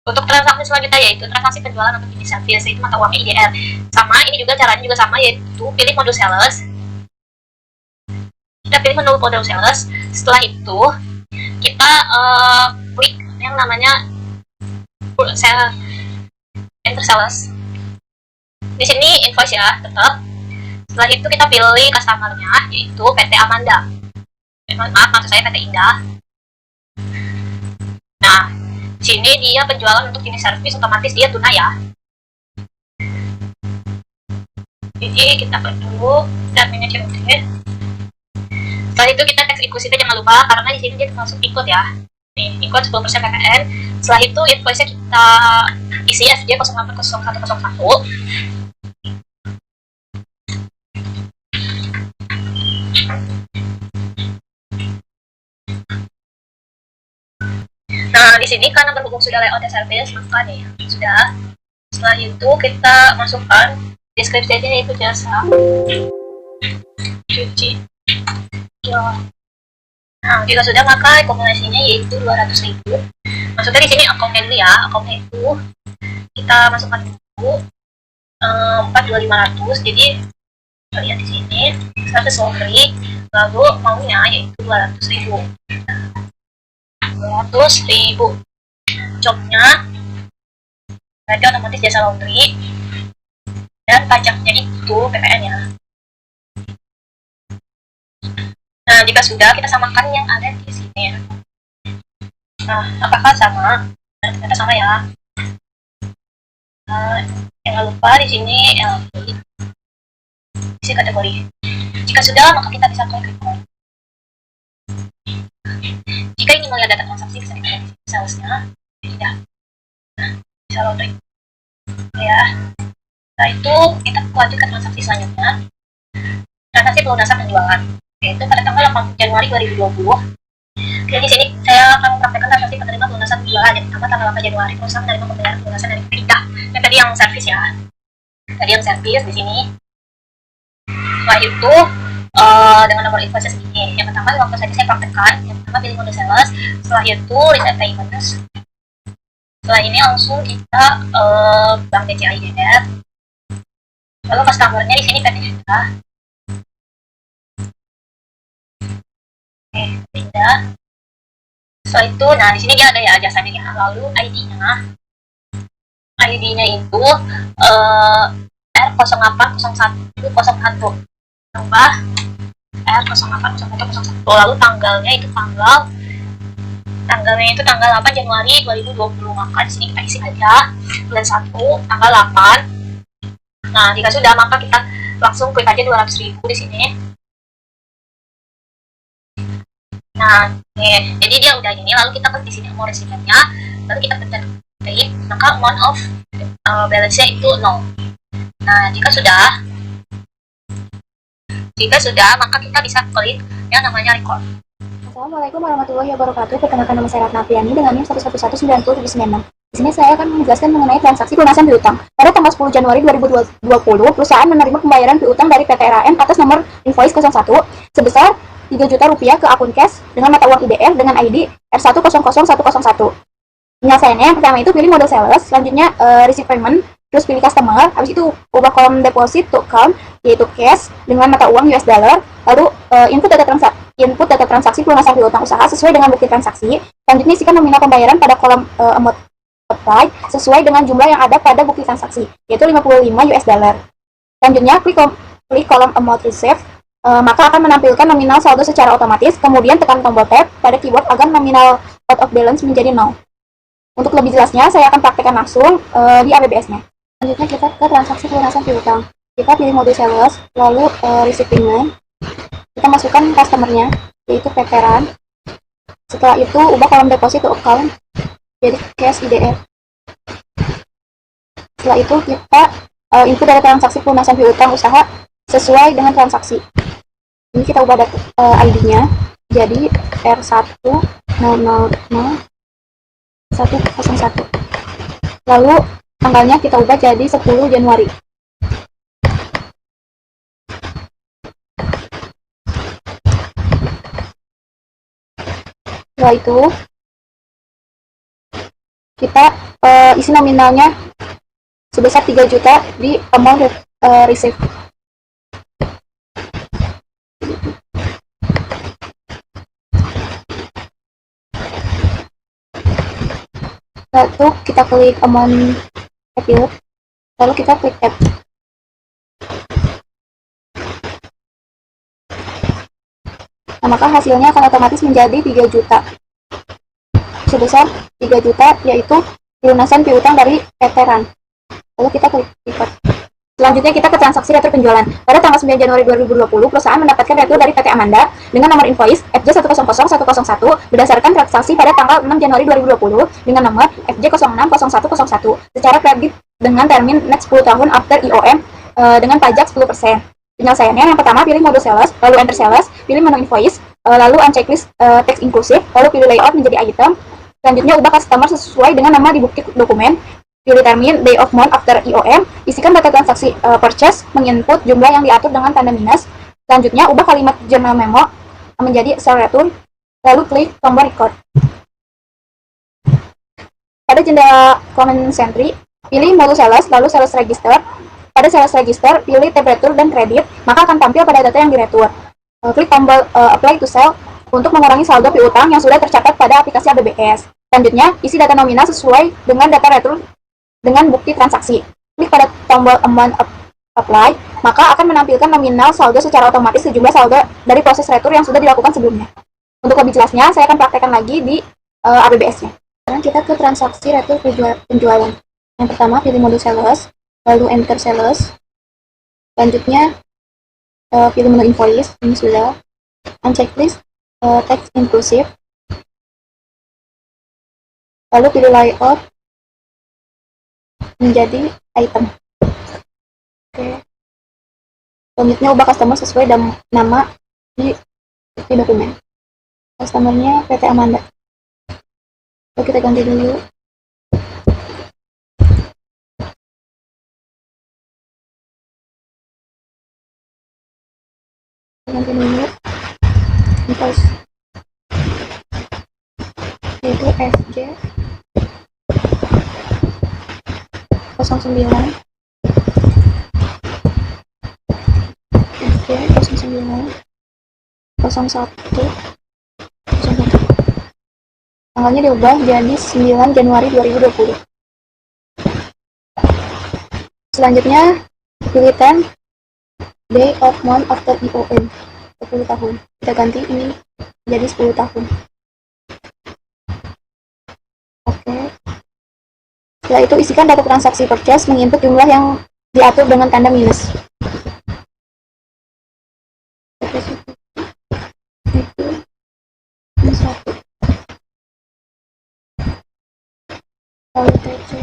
untuk transaksi selanjutnya yaitu transaksi penjualan untuk jenis service, yaitu mata uangnya IDR. Sama, ini juga caranya juga sama, yaitu pilih modul sales. Kita pilih modul sales. Setelah itu, kita klik yang namanya enter sales. Di sini invoice ya, tetap. Setelah itu kita pilih customer-nya, yaitu PT Amanda. Maaf, maksud saya PT Indah. Nah, di sini dia penjualan untuk jenis servis, otomatis dia tunai ya. Jadi kita klik dulu dan manage order. Setelah itu kita tax inclusive jangan lupa, karena di sini dia termasuk ikut ya. ikut 10% PPN. Setelah itu invoice-nya kita isi FJ 080101. Nah, di sini karena berhubung sudah layout service, maka nih sudah. Setelah itu kita masukkan deskripsinya, yaitu jasa cuci. Nah, jika sudah maka rekomendasinya yaitu 200.000. Maksudnya di sini akunnya dulu ya, akunnya itu kita masukkan dulu 42500. Jadi kita lihat di sini 100 laundry, lalu maunya yaitu 200.000. 200.000 jobnya berarti otomatis jasa laundry, dan pajaknya itu PPN ya. Nah, jika sudah, kita samakan yang ada di sini. Nah, apakah sama? Nah, ternyata sama ya. Nah, jangan lupa di sini LP isi kategori. Jika sudah, maka kita bisa klik record. Jika ingin melihat data transaksi, bisa dilihat di sini salesnya. Tidak. Nah, bisa laundry. Ya. Nah, itu kita lanjut ke transaksi selanjutnya. Transaksi pelunasan penjualan, yaitu pada tanggal 8 Januari 2020. Jadi di sini saya akan mempraktekkan transaksi penerima pelunasan penjualan yang pertama tanggal 8 Januari, perusahaan menerima pembayaran pelunasan dari Frida. Yang tadi yang servis ya. Tadi yang servis di sini. Setelah itu dengan nomor invoice segini. Yang pertama waktu saja saya praktekkan. Yang pertama pilih mode sales. Setelah itu reset payments. Setelah ini langsung kita bank BCA IDR. Lalu customer-nya di sini PT Frida. Oke, Frida. Setelah itu, nah di sini dia ada ya jasanya ya. Lalu ID-nya. ID-nya itu R080101 tambah R080101. Lalu tanggalnya itu tanggalnya itu tanggal 8 Januari 2020. Maka di sini kita isi aja bulan 1 tanggal 8. Nah, jika sudah maka kita langsung klik aja 200.000 di sini. Nah, nih, jadi dia udah ini, lalu kita klik di sini mau residennya, lalu kita pencet pay, maka amount of balance-nya itu 0. Nah, jika sudah maka kita bisa klik yang namanya record. Assalamualaikum warahmatullahi wabarakatuh. Perkenalkan, nama saya Ratna Apriani dengan NIM 1119076. Di sini saya akan menjelaskan mengenai transaksi pelunasan piutang. Pada tanggal 10 Januari 2020, perusahaan menerima pembayaran piutang dari PT RAN atas nomor invoice 01 sebesar 3 juta rupiah ke akun cash dengan mata uang IDR dengan ID R100101. Penyelesaiannya yang pertama itu pilih mode sales, selanjutnya receive payment, terus pilih customer, habis itu ubah kolom deposit to account yaitu cash dengan mata uang US dollar, lalu input data transaksi pelunasan piutang usaha sesuai dengan bukti transaksi. Selanjutnya isikan nominal pembayaran pada kolom amount applied sesuai dengan jumlah yang ada pada bukti transaksi, yaitu 55 US dollar. Selanjutnya klik kolom amount receive, maka akan menampilkan nominal saldo secara otomatis. Kemudian tekan tombol tab pada keyboard agar nominal out of balance menjadi 0. Untuk lebih jelasnya, saya akan praktekkan langsung di ABBS-nya. Selanjutnya kita ke transaksi pelunasan piutang. Kita pilih mode sales, lalu receive payment. Kita masukkan customer-nya, yaitu PT RAN. Setelah itu, ubah kolom deposit to account jadi cash IDR. Setelah itu, kita input data transaksi pelunasan piutang usaha sesuai dengan transaksi. Ini kita ubah ID-nya jadi R10000101. Lalu tanggalnya kita ubah jadi 10 Januari. Setelah itu kita isi nominalnya sebesar 3 juta di amount receive. Lalu kita klik amount appeal, lalu kita klik tab. Nah, maka hasilnya akan otomatis menjadi 3 juta. Sebesar 3 juta yaitu pelunasan piutang dari PT RAN. Lalu kita klik record. Selanjutnya kita ke transaksi retur penjualan. Pada tanggal 9 Januari 2020, perusahaan mendapatkan retur dari PT Amanda dengan nomor invoice FJ100101 berdasarkan transaksi pada tanggal 6 Januari 2020 dengan nomor FJ060101 secara kredit dengan termin net 10 tahun after IOM dengan pajak 10%. Penyelesaiannya yang pertama pilih mode sales, lalu enter sales, pilih menu invoice, lalu unchecklist text inclusive, lalu pilih layout menjadi item. Selanjutnya ubah customer sesuai dengan nama di bukti dokumen. Pilih termin day of month after IOM, isikan data transaksi purchase, menginput jumlah yang diatur dengan tanda minus. Selanjutnya, ubah kalimat journal memo menjadi sell return, lalu klik tombol record. Pada jendela command entry, pilih mode sales, lalu sales register. Pada sales register, pilih tab retur dan kredit, maka akan tampil pada data yang diretur. Klik tombol apply to sell untuk mengurangi saldo piutang yang sudah tercatat pada aplikasi ABBS. Selanjutnya, isi data nominal sesuai dengan data retur dengan bukti transaksi. Klik pada tombol amount apply, maka akan menampilkan nominal saldo secara otomatis sejumlah saldo dari proses retur yang sudah dilakukan sebelumnya. Untuk lebih jelasnya, saya akan praktekkan lagi di ABBS-nya. Sekarang kita ke transaksi retur penjualan. Yang pertama, pilih mode sales, lalu enter sales. Selanjutnya, pilih menu invoice, ini sudah. Unchecklist, text inclusive. Lalu pilih layout menjadi item. Oke. Selanjutnya ubah customer sesuai nama di dokumen. Customernya PT Amanda. Oke, kita ganti dulu. Ganti dulu. Invoice. Yaitu FJ 09 FJ 09 01 tanggalnya diubah jadi 9 Januari 2020. Selanjutnya pilih 10 day of month after IOM 10 tahun. Kita ganti ini jadi 10 tahun. Oke. Setelah itu isikan data transaksi purchase, menginput jumlah yang diatur dengan tanda minus. Itu satu. Lalu TC,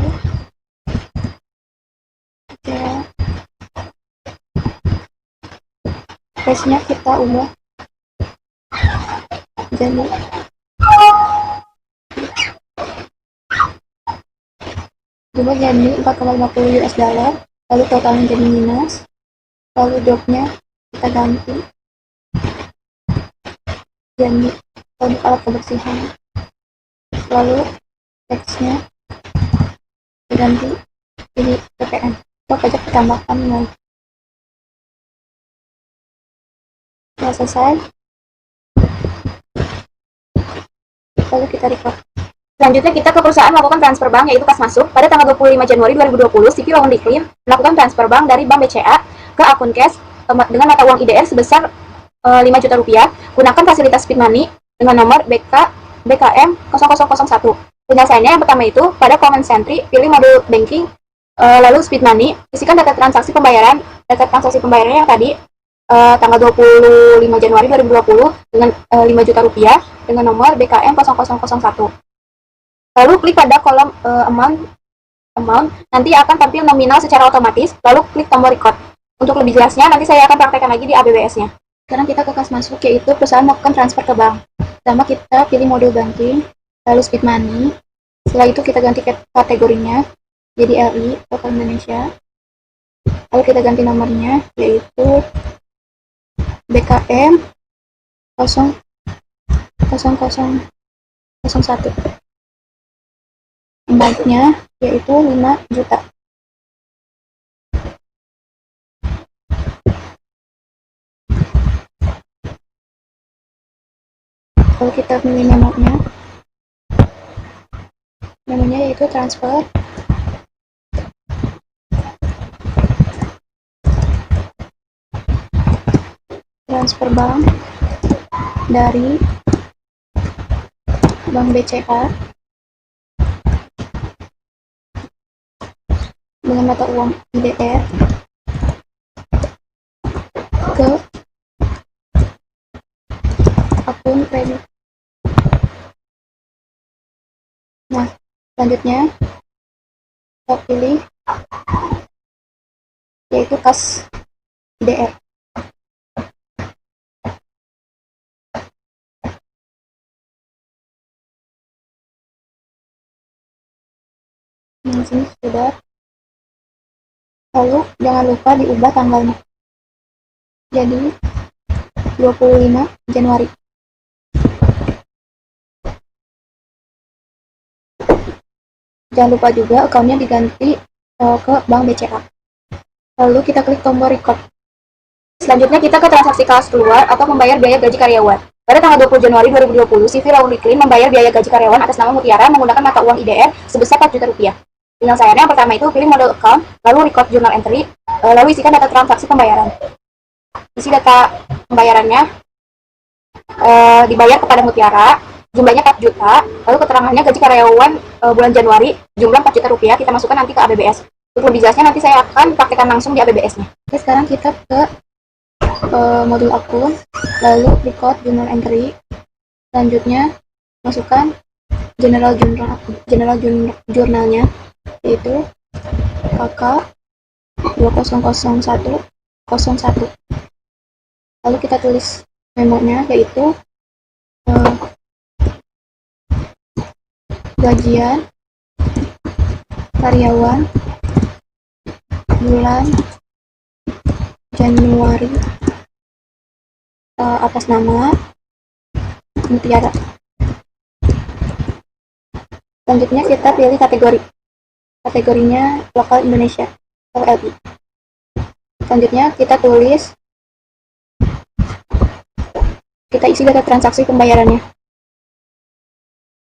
price-nya kita ubah jadi jadi 4,50 US dollar, lalu totalnya jadi minus, lalu jobnya kita ganti jadi produk alat kebersihan, lalu teksnya diganti jadi PPN atau pajak ditambahkan nilai. Setelah selesai, lalu kita record. Selanjutnya kita ke perusahaan melakukan transfer bank, yaitu kas masuk. Pada tanggal 25 Januari 2020, CV Laundry Clean melakukan transfer bank dari Bank BCA ke akun cash dengan mata uang IDR sebesar 5 juta rupiah. Gunakan fasilitas speed money dengan nomor BKM 0001. Penyelesaiannya yang pertama itu, pada command entry, pilih mode banking, lalu speed money, isikan data transaksi pembayaran yang tadi, tanggal 25 Januari 2020 dengan 5 juta rupiah dengan nomor BKM 0001. Lalu klik pada kolom amount, nanti akan tampil nominal secara otomatis, lalu klik tombol record. Untuk lebih jelasnya, nanti saya akan praktekkan lagi di ABBS-nya. Sekarang kita ke kas masuk, yaitu perusahaan melakukan transfer ke bank. Pertama kita pilih mode banking, lalu speed money. Setelah itu kita ganti kategorinya, jadi RI, Total Indonesia. Lalu kita ganti nomornya, yaitu BKM 0001. Banknya yaitu 5 juta. Kalau kita pilih memonya yaitu transfer bank dari Bank BCA dengan mata uang IDR akun kredit. Nah, selanjutnya kita pilih yaitu kas IDR. Nah, di sini sudah. Lalu jangan lupa diubah tanggalnya. Jadi 25 Januari. Jangan lupa juga akunnya diganti ke Bank BCA. Lalu kita klik tombol record. Selanjutnya kita ke transaksi kas keluar atau membayar biaya gaji karyawan. Pada tanggal 20 Januari 2020, CV Raul Riklin membayar biaya gaji karyawan atas nama Mutiara menggunakan mata uang IDR sebesar 4 juta rupiah. Penyelesaiannya yang pertama itu pilih model account, lalu record journal entry, lalu isikan data transaksi pembayaran. Isi data pembayarannya, dibayar kepada Mutiara, jumlahnya 4 juta, lalu keterangannya gaji karyawan bulan Januari, jumlah 4 juta rupiah, kita masukkan nanti ke ABBS. Untuk lebih jelasnya nanti saya akan praktekkan langsung di ABBS-nya. Oke, sekarang kita ke modul akun, lalu record journal entry, selanjutnya masukkan jurnalnya, yaitu KK 200101. Lalu kita tulis memonya, yaitu gajian karyawan bulan Januari atas nama Mutiara. Selanjutnya kita pilih kategorinya lokal Indonesia LLI. Selanjutnya kita isi data transaksi pembayarannya.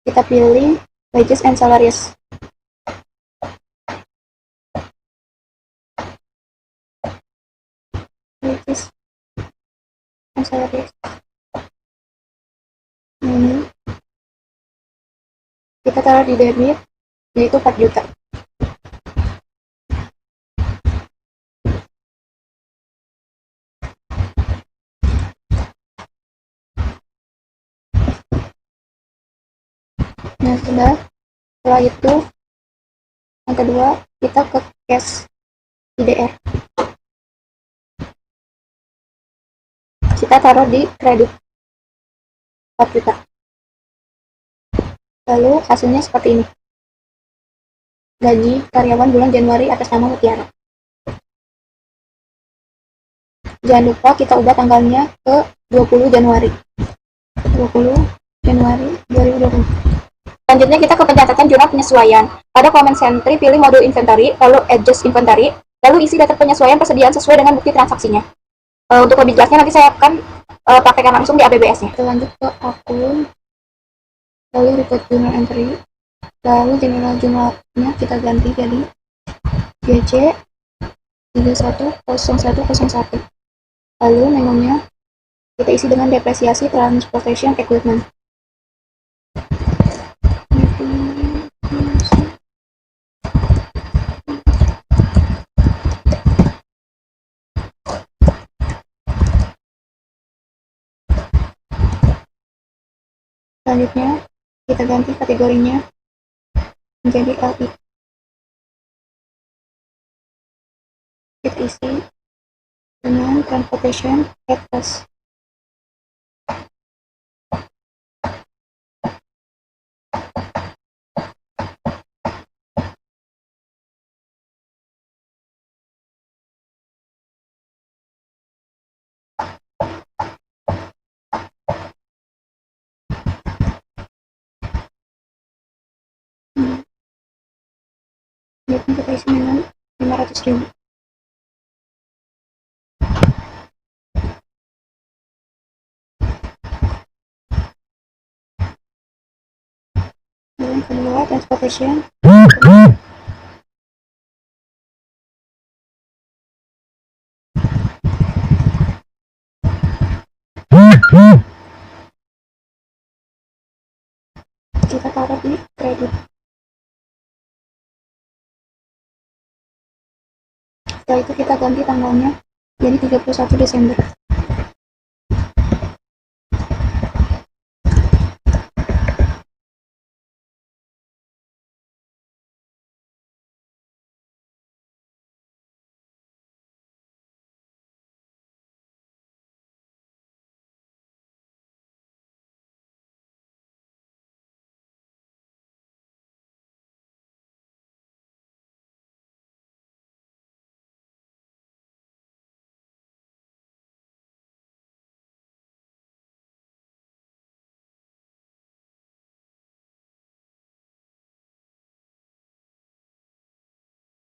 Kita pilih wages and salaries. Wages and salaries. Ini kita taruh di debit, yaitu 4 juta. Nah, setelah itu yang kedua kita ke cash IDR. Kita taruh di kredit 4 juta. Lalu hasilnya seperti ini. Gaji karyawan bulan Januari atas nama Mutiara. Jangan lupa kita ubah tanggalnya ke 20 Januari. 20 Januari 2020. Selanjutnya kita ke pencatatan jurnal penyesuaian. Pada comment entry pilih mode inventory, lalu adjust inventory, lalu isi data penyesuaian persediaan sesuai dengan bukti transaksinya. Untuk lebih jelasnya nanti saya akan praktekkan langsung di ABBS-nya. Kita lanjut ke akun, lalu record journal entry, lalu jurnalnya kita ganti jadi GC 310101. Lalu menunya kita isi dengan depresiasi transportation equipment. Selanjutnya kita ganti kategorinya menjadi LI. Kita isi dengan transportation address. Biarkan kita isi dengan 500.000. Yang kedua, transportation. Kita taruh di kredit. Setelah itu kita ganti tanggalnya jadi 31 Desember.